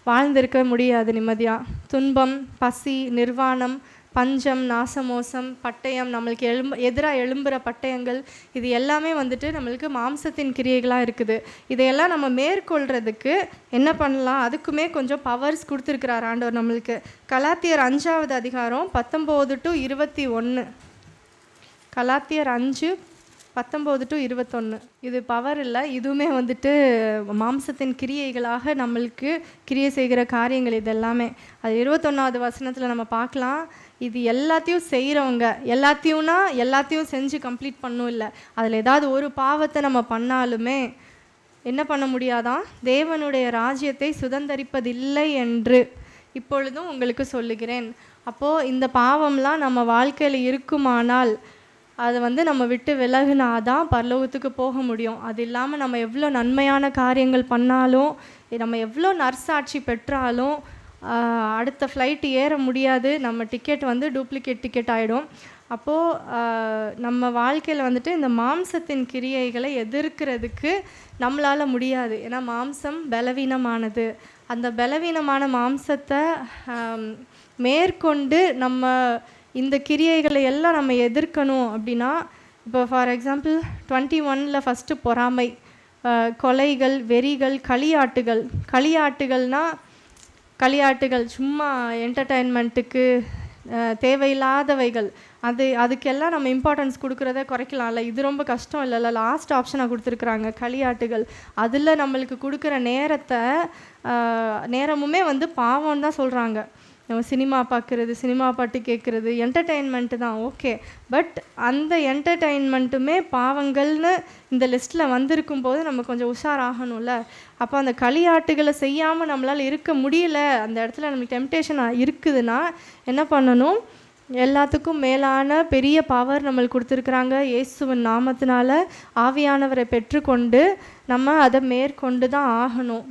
வாழ்ந்திருக்க முடியாது நிம்மதியாக. துன்பம், பசி, நிர்வாணம், பஞ்சம், நாசமோசம், பட்டயம், நம்மளுக்கு எதிராக எழும்புகிற பட்டயங்கள், இது எல்லாமே வந்துட்டு நம்மளுக்கு மாம்சத்தின் கிரியைகளாக இருக்குது. இதையெல்லாம் நம்ம மேற்கொள்கிறதுக்கு என்ன பண்ணலாம், அதுக்குமே கொஞ்சம் பவர்ஸ் கொடுத்துருக்கிறார் ஆண்டவர் நம்மளுக்கு. கலாத்தியர் 5வது அதிகாரம் 19 to 21. கலாத்தியர் 5:19 to 21. இது பவர் இல்லை, இதுவுமே வந்துட்டு மாம்சத்தின் கிரியைகளாக நம்மளுக்கு கிரியை செய்கிற காரியங்கள். இது எல்லாமே அது 21வது வசனத்தில் நம்ம பார்க்கலாம். இது எல்லாத்தையும் செய்கிறவங்க, எல்லாத்தையும் செஞ்சு கம்ப்ளீட் பண்ணும் இல்லை, அதில் ஏதாவது ஒரு பாவத்தை நம்ம பண்ணாலுமே என்ன பண்ண முடியாதான், தேவனுடைய ராஜ்யத்தை சுதந்தரிப்பதில்லை என்று இப்பொழுதும் உங்களுக்கு சொல்லுகிறேன். அப்போது இந்த பாவம்லாம் நம்ம வாழ்க்கையில் இருக்குமானால் அதை நம்ம விட்டு விலகுனாதான் பரலோகத்துக்கு போக முடியும். அது இல்லாமல் நம்ம எவ்வளோ நன்மையான காரியங்கள் பண்ணாலும், நம்ம எவ்வளோ நற்சாட்சி பெற்றாலும் அடுத்த ஃப்ளைட் ஏற முடியாது. நம்ம டிக்கெட் டூப்ளிகேட் டிக்கெட் ஆகிடும். அப்போது நம்ம வாழ்க்கையில் இந்த மாம்சத்தின் கிரியைகளை எதிர்க்கிறதுக்கு நம்மளால் முடியாது. ஏன்னா மாம்சம் பலவீனமானது. அந்த பலவீனமான மாம்சத்தை மேற்கொண்டு நம்ம இந்த கிரியைகளை எல்லாம் நம்ம எதிர்க்கணும் அப்படின்னா, இப்போ ஃபார் எக்ஸாம்பிள் 21ல் ஃபஸ்ட்டு பொறாமை, கொலைகள், வெறிகள், களியாட்டுகள் சும்மா என்டர்டெயின்மெண்ட்டுக்கு தேவையில்லாதவைகள். அதுக்கெல்லாம் நம்ம இம்பார்ட்டன்ஸ் கொடுக்குறத குறைக்கலாம்ல. இது ரொம்ப கஷ்டம் இல்லைல்ல, லாஸ்ட் ஆப்ஷனாக கொடுத்துருக்குறாங்க களியாட்டுகள். அதில் நம்மளுக்கு கொடுக்குற நேரமுமே பாவம் தான் சொல்கிறாங்க. நம்ம சினிமா பார்க்குறது, சினிமா பாட்டு கேட்குறது என்டர்டெயின்மெண்ட்டு தான், ஓகே. பட் அந்த என்டர்டெயின்மெண்ட்டுமே பாவங்கள்னு இந்த லிஸ்ட்டில் வந்திருக்கும் போது நம்ம கொஞ்சம் உஷாராகணும்ல. அப்போ அந்த களியாட்டுகளை செய்யாமல் நம்மளால் இருக்க முடியல, அந்த இடத்துல நமக்கு டெம்டேஷன் இருக்குதுன்னா என்ன பண்ணணும், எல்லாத்துக்கும் மேலான பெரிய பவர் நம்மளுக்கு கொடுத்துருக்குறாங்க. இயேசுவின் நாமத்தினால ஆவியானவரை பெற்றுக்கொண்டு நம்ம அதை மேற்கொண்டு தான் ஆகணும்.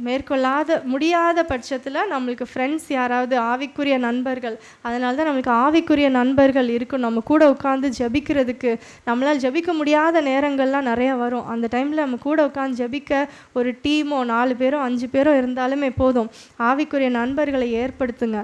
முடியாத பட்சத்தில் நம்மளுக்கு ஃப்ரெண்ட்ஸ் யாராவது, ஆவிக்குரிய நண்பர்கள், அதனால தான் நம்மளுக்கு ஆவிக்குரிய நண்பர்கள் இருக்கணும். நம்ம கூட உட்காந்து ஜபிக்கிறதுக்கு. நம்மளால் ஜபிக்க முடியாத நேரங்கள்லாம் நிறையா வரும். அந்த டைமில் நம்ம கூட உட்காந்து ஜபிக்க ஒரு டீமோ 4 பேரோ 5 பேரோ இருந்தாலுமே போதும். ஆவிக்குரிய நண்பர்களை ஏற்படுத்துங்க.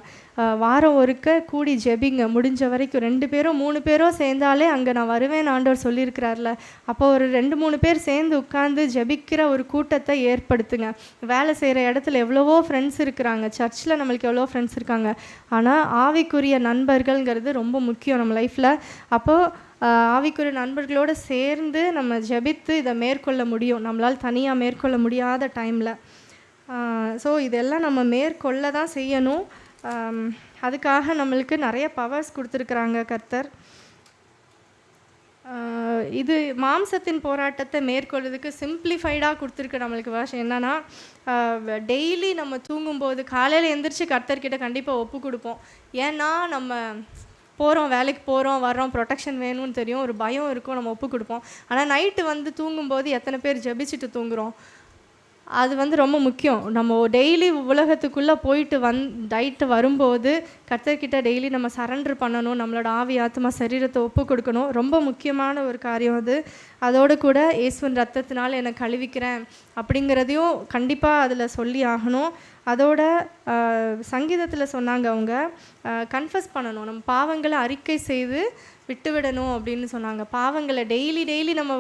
வாரம் ஒருக்க கூடி ஜெபிங்க. முடிஞ்ச வரைக்கும் 2 பேரோ 3 பேரோ சேர்ந்தாலே அங்கே நான் வருவேன் ஆண்டவர் சொல்லியிருக்கிறார்ல. அப்போ ஒரு 2-3 பேர் சேர்ந்து உட்காந்து ஜெபிக்கிற ஒரு கூட்டத்தை ஏற்படுத்துங்க. வேலை செய்கிற இடத்துல எவ்வளவோ ஃப்ரெண்ட்ஸ் இருக்கிறாங்க, சர்ச்சில் நம்மளுக்கு எவ்வளோ ஃப்ரெண்ட்ஸ் இருக்காங்க. ஆனால் ஆவிக்குரிய நண்பர்கள்ங்கிறது ரொம்ப முக்கியம் நம்ம லைஃப்பில். அப்போது ஆவிக்குரிய நண்பர்களோடு சேர்ந்து நம்ம ஜெபித்து இதை மேற்கொள்ள முடியும், நம்மளால் தனியாக மேற்கொள்ள முடியாத டைமில். ஸோ இதெல்லாம் நம்ம மேற்கொள்ள தான் செய்யணும். அதுக்காக நம்மளுக்கு நிறைய பவர்ஸ் கொடுத்துருக்குறாங்க கர்த்தர். இது மாம்சத்தின் போராட்டத்தை மேற்கொள்றதுக்கு சிம்பிளிஃபைடாக கொடுத்துருக்கு நம்மளுக்கு வருஷம். என்னென்னா, டெய்லி நம்ம தூங்கும்போது காலையில் எழுந்திரிச்சு கர்த்தர்கிட்ட கண்டிப்பாக ஒப்பு கொடுப்போம். ஏன்னா நம்ம போகிறோம், வேலைக்கு போகிறோம் வர்றோம், ப்ரொடெக்ஷன் வேணும்னு தெரியும், ஒரு பயம் இருக்கும், நம்ம ஒப்பு கொடுப்போம். ஆனால் நைட்டு தூங்கும்போது எத்தனை பேர் ஜெபிச்சுட்டு தூங்குகிறோம்? அது ரொம்ப முக்கியம். நம்ம டெய்லி உலகத்துக்குள்ளே போயிட்டு நைட்டு வரும்போது கர்த்தர்கிட்ட டெய்லி நம்ம சரண்டர் பண்ணணும். நம்மளோட ஆவி, ஆத்மா, சரீரத்தை ஒப்பு கொடுக்கணும். ரொம்ப முக்கியமான ஒரு காரியம் அது. அதோடு கூட இயேசுவின் ரத்தத்தினால் என்னை கழுவிக்கிறேன் அப்படிங்கிறதையும் கண்டிப்பாக அதில் சொல்லி ஆகணும். அதோட சங்கீதத்தில் சொன்னாங்க, அவங்க கன்ஃபஸ் பண்ணணும், நம்ம பாவங்களை அறிக்கை செய்து விட்டுவிடணும் அப்படின்னு சொன்னாங்க. பாவங்களை டெய்லி நம்ம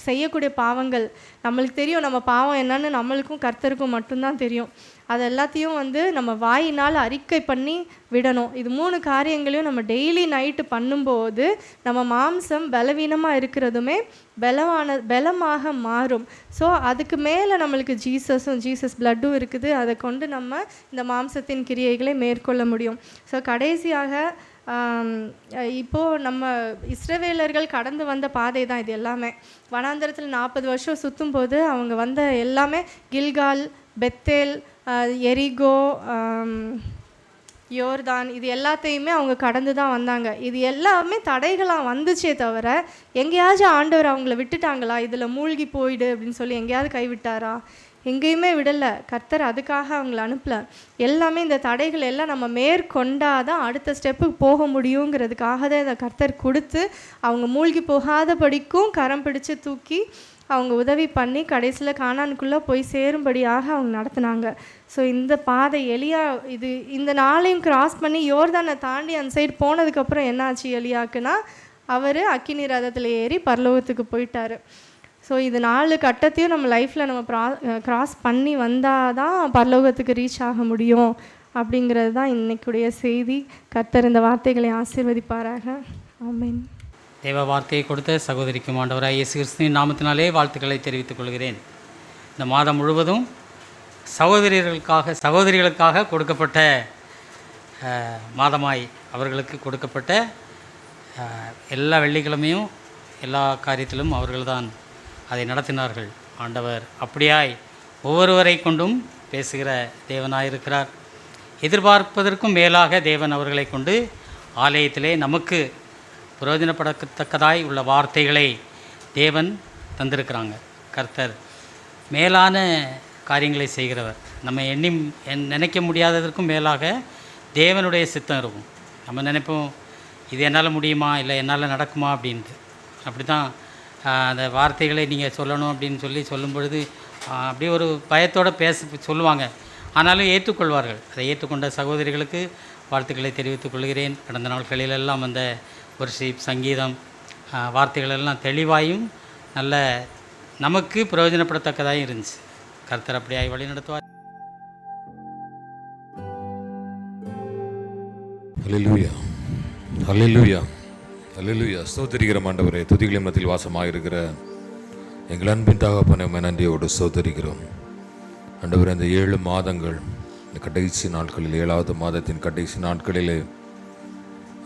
செய்யக்கூடிய பாவங்கள் நம்மளுக்கு தெரியும். நம்ம பாவம் என்னன்னு நம்மளுக்கும் கர்த்தருக்கும் மட்டும்தான் தெரியும். அது எல்லாத்தையும் நம்ம வாயினால் அறிக்கை பண்ணி விடணும். இது 3 காரியங்களையும் நம்ம டெய்லி நைட்டு பண்ணும்போது நம்ம மாம்சம் பலவீனமாக இருக்கிறதுமே பலமாக மாறும். ஸோ அதுக்கு மேலே நம்மளுக்கு ஜீசஸ் பிளட்டும் இருக்குது. அதை கொண்டு நம்ம இந்த மாம்சத்தின் கிரியைகளை மேற்கொள்ள முடியும். ஸோ கடைசியாக இப்போது நம்ம இஸ்ரவேலர்கள் கடந்து வந்த பாதை தான் இது எல்லாமே. வனாந்தரத்தில் 40 வருஷம் சுற்றும் போது அவங்க வந்த எல்லாமே கில்கால், பெத்தேல், எரிகோ, யோர்தான், இது எல்லாத்தையுமே அவங்க கடந்து தான் வந்தாங்க. இது எல்லாமே தடைகளாக வந்துச்சே தவிர எங்கேயாச்சும் ஆண்டவர் அவங்கள விட்டுட்டாங்களா, இதில் மூழ்கி போயிடு அப்படின்னு சொல்லி எங்கேயாவது கைவிட்டாரா? எங்கேயுமே விடலை. கர்த்தர் அதுக்காக அவங்கள அனுப்பல. எல்லாமே இந்த தடைகள் எல்லாம் நம்ம மேற்கொண்டாதான் அடுத்த ஸ்டெப்புக்கு போக முடியுங்கிறதுக்காக தான் இதை கர்த்தர் கொடுத்து அவங்க மூழ்கி போகாதபடிக்கும் கரம் பிடிச்சு தூக்கி அவங்க உதவி பண்ணி கடைசியில் கானானுக்குள்ளே போய் சேரும்படியாக அவங்க நடத்துனாங்க. ஸோ இந்த பாதை எலியா இந்த நாளையும் கிராஸ் பண்ணி யோர்தானை தாண்டி அந்த சைடு போனதுக்கப்புறம் என்னாச்சு எலியாக்குன்னா, அவர் அக்கினி ரதத்தில் ஏறி பரலோகத்துக்கு போயிட்டார். ஸோ இது 4 கட்டத்தையும் நம்ம லைஃப்பில் நம்ம கிராஸ் பண்ணி வந்தால் தான் பரலோகத்துக்கு ரீச் ஆக முடியும் அப்படிங்கிறது தான் இன்றைக்குடைய செய்தி. கர்த்தர் இந்த வார்த்தைகளை ஆசீர்வதிப்பாராக. ஆமென். தேவ வார்த்தையை கொடுத்த சகோதரிக்கும் ஆண்டவராக இயேசு கிறிஸ்துவின் நாமத்தினாலே வாழ்த்துக்களை தெரிவித்துக் கொள்கிறேன். இந்த மாதம் முழுவதும் சகோதரிகளுக்காக கொடுக்கப்பட்ட மாதமாய் அவர்களுக்கு கொடுக்கப்பட்ட எல்லா வெள்ளிக்கிழமையும் எல்லா காரியத்திலும் அவர்கள்தான் அதை நடத்தினார்கள். ஆண்டவர் அப்படியாய் ஒவ்வொருவரை கொண்டும் பேசுகிற தேவனாயிருக்கிறார். எதிர்பார்ப்பதற்கும் மேலாக தேவன் அவர்களை கொண்டு ஆலயத்திலே நமக்கு பிரயோஜனப்படத்தக்கதாய் உள்ள வார்த்தைகளை தேவன் தந்திருக்கிறாங்க. கர்த்தர் மேலான காரியங்களை செய்கிறவர். நம்ம நினைக்க முடியாததற்கும் மேலாக தேவனுடைய சித்தம் இருக்கும். நம்ம நினைப்போம் இது என்னால் முடியுமா, இல்லை என்னால் நடக்குமா அப்படின்ட்டு. அப்படி தான் அந்த வார்த்தைகளை நீங்கள் சொல்லணும் அப்படின்னு சொல்லும் பொழுது அப்படியே ஒரு பயத்தோடு சொல்லுவாங்க. ஆனாலும் ஏற்றுக்கொள்வார்கள். அதை ஏற்றுக்கொண்ட சகோதரிகளுக்கு வாழ்த்துக்களை தெரிவித்துக் கொள்கிறேன். கடந்த நாட்களிலெல்லாம் அந்த வொர்ஷிப், சங்கீதம், வார்த்தைகளெல்லாம் தெளிவாயும் நல்ல நமக்கு பிரயோஜனப்படத்தக்கதாகவும் இருந்துச்சு. கர்த்தர் அப்படியாய் வழி நடத்துவார். அல்லேலூயா, அல்லேலூயா, அல்லேலூயா. ஸ்தோத்திரிக்கிறோம் ஆண்டவரே. துதிகளின் மத்தியில் வாசமாக இருக்கிற எங்கள் அன்பின் தகப்பனே, நன்றியோடு ஸ்தோத்திரிக்கிறோம் ஆண்டவரே. இந்த 7 மாதங்கள், இந்த கடைசி நாட்களில் 7வது மாதத்தின் கடைசி நாட்களிலே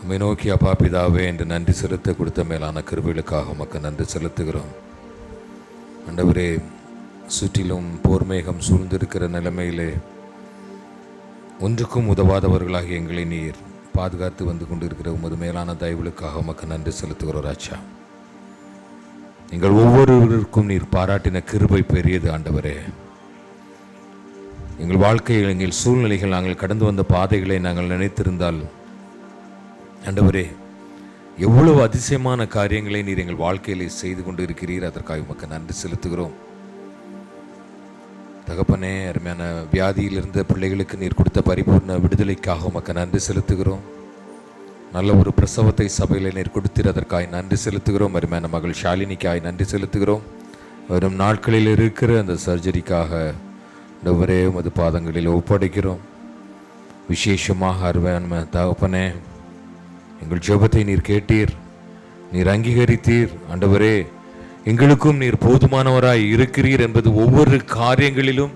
உம்மை நோக்கி அப்பா பிதாவே என்று நன்றி செலுத்த கொடுத்த மேலான கிருபைகளுக்காக உமக்கு நன்றி செலுத்துகிறோம் ஆண்டவரே. சுற்றிலும் போர்மேகம் சூழ்ந்திருக்கிற நிலைமையிலே ஒன்றுக்கும் உதவாதவர்களாக எங்களை நீர் பாதுகாத்து வந்து கொண்டிருக்கிற உமது மேலான தயவுகளுக்காக உமக்கு நன்றி செலுத்துகிறோம் ராஜா. எங்கள் ஒவ்வொருவருக்கும் நீர் பாராட்டின கிருபை பெரியது ஆண்டவரே. எங்கள் வாழ்க்கையில் எங்கள் சூழ்நிலைகள், நாங்கள் கடந்து வந்த பாதைகளை நாங்கள் நினைத்திருந்தால் ஆண்டவரே, எவ்வளவு அதிசயமான காரியங்களை நீர் எங்கள் வாழ்க்கையிலே செய்து கொண்டு இருக்கிறீர். அதற்காக உமக்கு நன்றி செலுத்துகிறோம் தகப்பனே. அருமையான வியாதியில் இருந்த பிள்ளைகளுக்கு நீர் கொடுத்த பரிபூர்ண விடுதலைக்காக உமக்கு நன்றி செலுத்துகிறோம். நல்ல ஒரு பிரசவத்தை சபையில் நீர் கொடுத்தீர், அதற்காக நன்றி செலுத்துகிறோம். அருமையான மகள் ஷாலினிக்காய் நன்றி செலுத்துகிறோம். வரும் நாட்களில் இருக்கிற அந்த சர்ஜரிக்காக ஆண்டவரே உமது பாதங்களில் ஒப்படைக்கிறோம். விசேஷமாக அருமையான தகப்பனே, எங்கள் ஜெபத்தை நீர் கேட்டீர், நீர் அங்கீகரித்தீர் ஆண்டவரே. எங்களுக்கும் நீர் போதுமானவராய் இருக்கிறீர் என்பது ஒவ்வொரு காரியங்களிலும்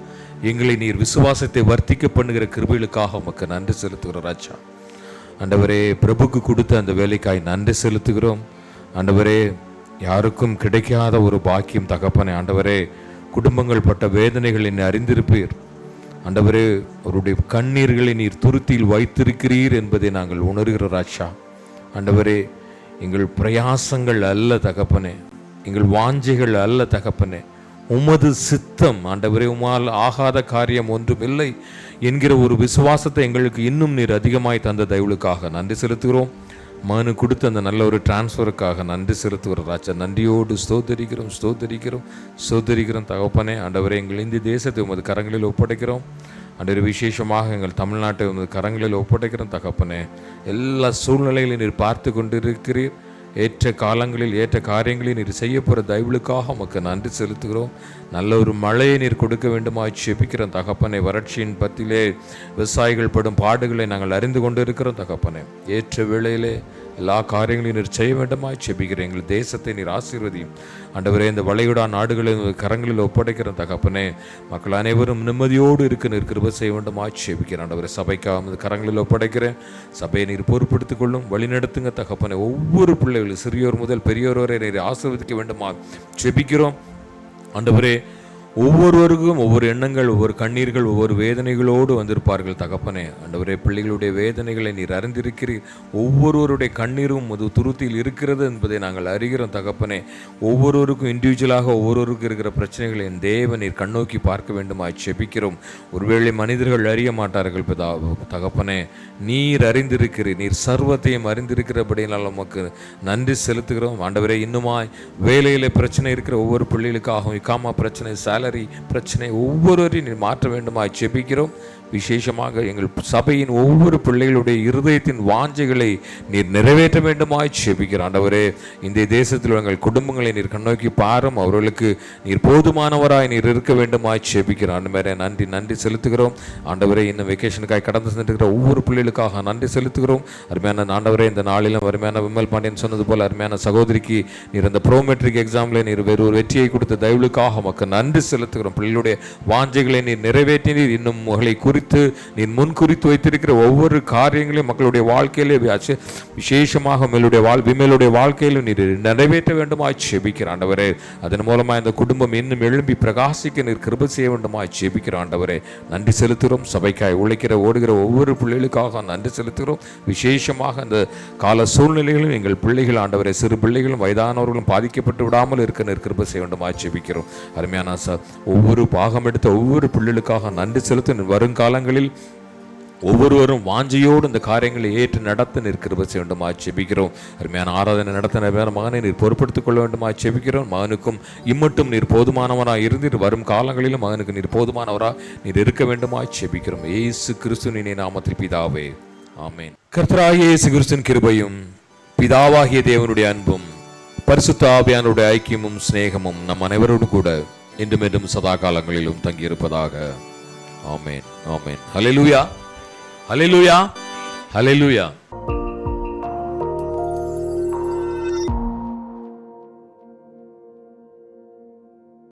எங்களை நீர் விசுவாசத்தை வர்த்திக்க பண்ணுகிற கிருபைகளுக்காக உமக்கு நன்றி செலுத்துகிறோம் ராஜா. ஆண்டவரே, பிரபுக்கு கொடுத்த அந்த வேலைக்காய் நன்றி செலுத்துகிறோம் ஆண்டவரே. யாருக்கும் கிடைக்காத ஒரு பாக்கியம் தகப்பனே ஆண்டவரே. குடும்பங்கள் பட்ட வேதனைகளை நீர் அறிந்திருப்பீர் ஆண்டவரே. அவருடைய கண்ணீர்களை நீர் துருத்தியில் வைத்திருக்கிறீர் என்பதை நாங்கள் உணர்கிறோம் ராஜா. ஆண்டவரே, எங்கள் பிரயாசங்கள் அல்ல தகப்பனே, எங்கள் வாஞ்சைகள் அல்ல தகப்பனே, உமது சித்தம் ஆண்டவரே. உமால் ஆகாத காரியம் ஒன்றும் இல்லை என்கிற ஒரு விசுவாசத்தை எங்களுக்கு இன்னும் நீர் அதிகமாய் தந்த தயவுகளுக்காக நன்றி செலுத்துகிறோம். மனு கொடுத்த அந்த நல்ல ஒரு டிரான்ஸ்ஃபருக்காக நன்றி செலுத்துகிறோம் ராஜா. நன்றியோடு ஸ்தோத்தரிக்கிறோம் தகப்பனே. ஆண்டவரே, எங்கள் இந்திய தேசத்தை உமது கரங்களில் ஒப்படைக்கிறோம் ஆண்டவரே. விசேஷமாக எங்கள் தமிழ்நாட்டை உமது கரங்களில் ஒப்படைக்கிறோம் தகப்பனே. எல்லா சூழ்நிலைகளையும் நீர் பார்த்து கொண்டிருக்கிறீர். ஏற்ற காலங்களில் ஏற்ற காரியங்களில் நீர் செய்ய போகிற தயவுகளுக்காக உமக்கு நன்றி செலுத்துகிறோம். நல்ல ஒரு மழையை நீர் கொடுக்க வேண்டுமாய் ஜெபிக்கிறோம் தகப்பனே. வறட்சியின் பத்திலே விவசாயிகள் படும் பாடுகளை நாங்கள் அறிந்து கொண்டு இருக்கிறோம் தகப்பனே. ஏற்ற வேளையிலே எல்லா காரியங்களையும் நீர் செய்ய வேண்டுமாய் ஜெபிக்கிறேன். எங்கள் தேசத்தை நீர் ஆசீர்வதியும் ஆண்டவரே. இந்த வளைகுடா நாடுகளை கரங்களில் ஒப்படைக்கிறோம் தகப்பனே. மக்கள் அனைவரும் நிம்மதியோடு இருக்க நீர் கிருபை செய்ய வேண்டுமாய் ஜெபிக்கிறேன் ஆண்டவரே. சபைக்காக கரங்களில் ஒப்படைக்கிறேன். சபையை நீர் பொறுப்படுத்திக் கொள்ளும், வழிநடத்துங்க தகப்பனே. ஒவ்வொரு பிள்ளைகளும் சிறியோர் முதல் பெரியோர் வரை நீர் ஆசீர்வதிக்க வேண்டுமா ஜெபிக்கிறோம் ஆண்டவரே. ஒவ்வொருவருக்கும் ஒவ்வொரு எண்ணங்கள், ஒவ்வொரு கண்ணீர்கள், ஒவ்வொரு வேதனைகளோடு வந்திருப்பார்கள் தகப்பனே. ஆண்டவரே, பிள்ளைகளுடைய வேதனைகளை நீர் அறிந்திருக்கிறீர். ஒவ்வொருவருடைய கண்ணீரும் அது துருத்தியில் இருக்கிறது என்பதை நாங்கள் அறிகிறோம் தகப்பனே. ஒவ்வொருவருக்கும் இண்டிவிஜுவலாக ஒவ்வொருவருக்கும் இருக்கிற பிரச்சனைகளை என் தேவன் நீர் கண்ணோக்கி பார்க்க வேண்டுமாய் செபிக்கிறோம். ஒருவேளை மனிதர்கள் அறிய மாட்டார்கள் தகப்பனே, நீர் அறிந்திருக்கிறீர். நீர் சர்வத்தையும் அறிந்திருக்கிறபடியால் நமக்கு நன்றி செலுத்துகிறோம் ஆண்டவரே. இன்னுமாய் வேலையிலே பிரச்சனை இருக்கிற ஒவ்வொரு பிள்ளைகளுக்காகவும், இக்காமா பிரச்சனை, சேலரி பிரச்சனை, ஒவ்வொருவரையும் நீர் மாற்ற வேண்டுமாய் செபிக்கிறோம். விசேஷமாக எங்கள் சபையின் ஒவ்வொரு பிள்ளைகளுடைய இருதயத்தின் வாஞ்சைகளை நீர் நிறைவேற்ற வேண்டுமாய் செபிக்கிறோம் ஆண்டவரே. இந்த தேசத்தில் எங்கள் குடும்பங்களை நீர் கண்ணோக்கி பாரும். அவர்களுக்கு நீர் போதுமானவராய் நீர் இருக்க வேண்டுமாய் செபிக்கிறோம் ஆண்டவரே. நன்றி செலுத்துகிறோம் ஆண்டவரே. இன்னும் வெக்கேஷனுக்காக கடந்து சென்றிருக்கிற ஒவ்வொரு பிள்ளைகளுக்காக நன்றி செலுத்துகிறோம். அருமையான ஆண்டவரே, இந்த நாளிலும் அருமையான விமல் பாண்டியன் சொன்னது போல அருமையான சகோதரிக்கு நீர் அந்த ப்ரோமெட்ரிக் எக்ஸாமில் நீர் வேறு ஒரு வெற்றியை கொடுத்த தயவுக்காக நமக்கு நன்றி செலுத்துகிறோம். பிள்ளைகளுடைய வாஞ்சைகளை நீர் நிறைவேற்றினீர். இன்னும் மகளை குறித்து நீர் முன்குறித்து வைத்திருக்கிற ஒவ்வொரு காரியங்களையும் மக்களுடைய வாழ்க்கையிலே விசேஷமாக விமலுடைய வாழ்க்கையிலும் நீர் நிறைவேற்ற வேண்டுமாய் செபிக்கிற ஆண்டவரே. அதன் மூலமாக இந்த குடும்பம் இன்னும் எழும்பி பிரகாசிக்க நீர் கிருபை செய்ய வேண்டுமாய் செபிக்கிற ஆண்டவரே. நன்றி செலுத்துகிறோம். சபைக்காய் உழைக்கிற ஓடுகிற ஒவ்வொரு பிள்ளைகளுக்காக நன்றி செலுத்துகிறோம். விசேஷமாக அந்த கால சூழ்நிலைகளும் எங்கள் பிள்ளைகள் ஆண்டவரே, சிறு பிள்ளைகளும் வயதானவர்களும் பாதிக்கப்பட்டு விடாமல் இருக்க நீர் கிருபை செய்ய வேண்டுமாய் செபிக்கிறோம். அருமையான ஒவ்வொரு பாகம் எடுத்த ஒவ்வொரு பிள்ளைகளுக்காக நன்றி செலுத்த வருங்காலங்களில் ஒவ்வொருவரும் வாஞ்சையோடு இந்த காரியங்களை ஏற்று நடத்த நீர் கிருபை செய்ய வேண்டுமாய் செபிக்கிறோம். அருமையான ஆராதனை நடத்த மகனை நீர் பொறுப்படுத்திக் கொள்ள வேண்டுமாய் செபிக்கிறோம். மகனுக்கும் இம்மட்டும் நீர் போதுமானவராக இருந்து வரும் காலங்களிலும் மகனுக்கு நீர் போதுமானவராக நீர் இருக்க வேண்டுமாய் செபிக்கிறோம். இயேசு கிறிஸ்துவின் நாமத்தில் பிதாவே, ஆமென். கர்த்தராகிய இயேசு கிறிஸ்துவின் கிருபையும் பிதாவாகிய தேவனுடைய அன்பும் பரிசுத்த ஆவியானவருடைய ஐக்கியமும் சிநேகமும் நம் அனைவரோடும் கூட இன்றும் என்றும் சதா காலங்களிலும் தங்கியிருப்பதாக. ஆமென், ஆமென். ஹல்லேலூயா, ஹல்லேலூயா, ஹல்லேலூயா.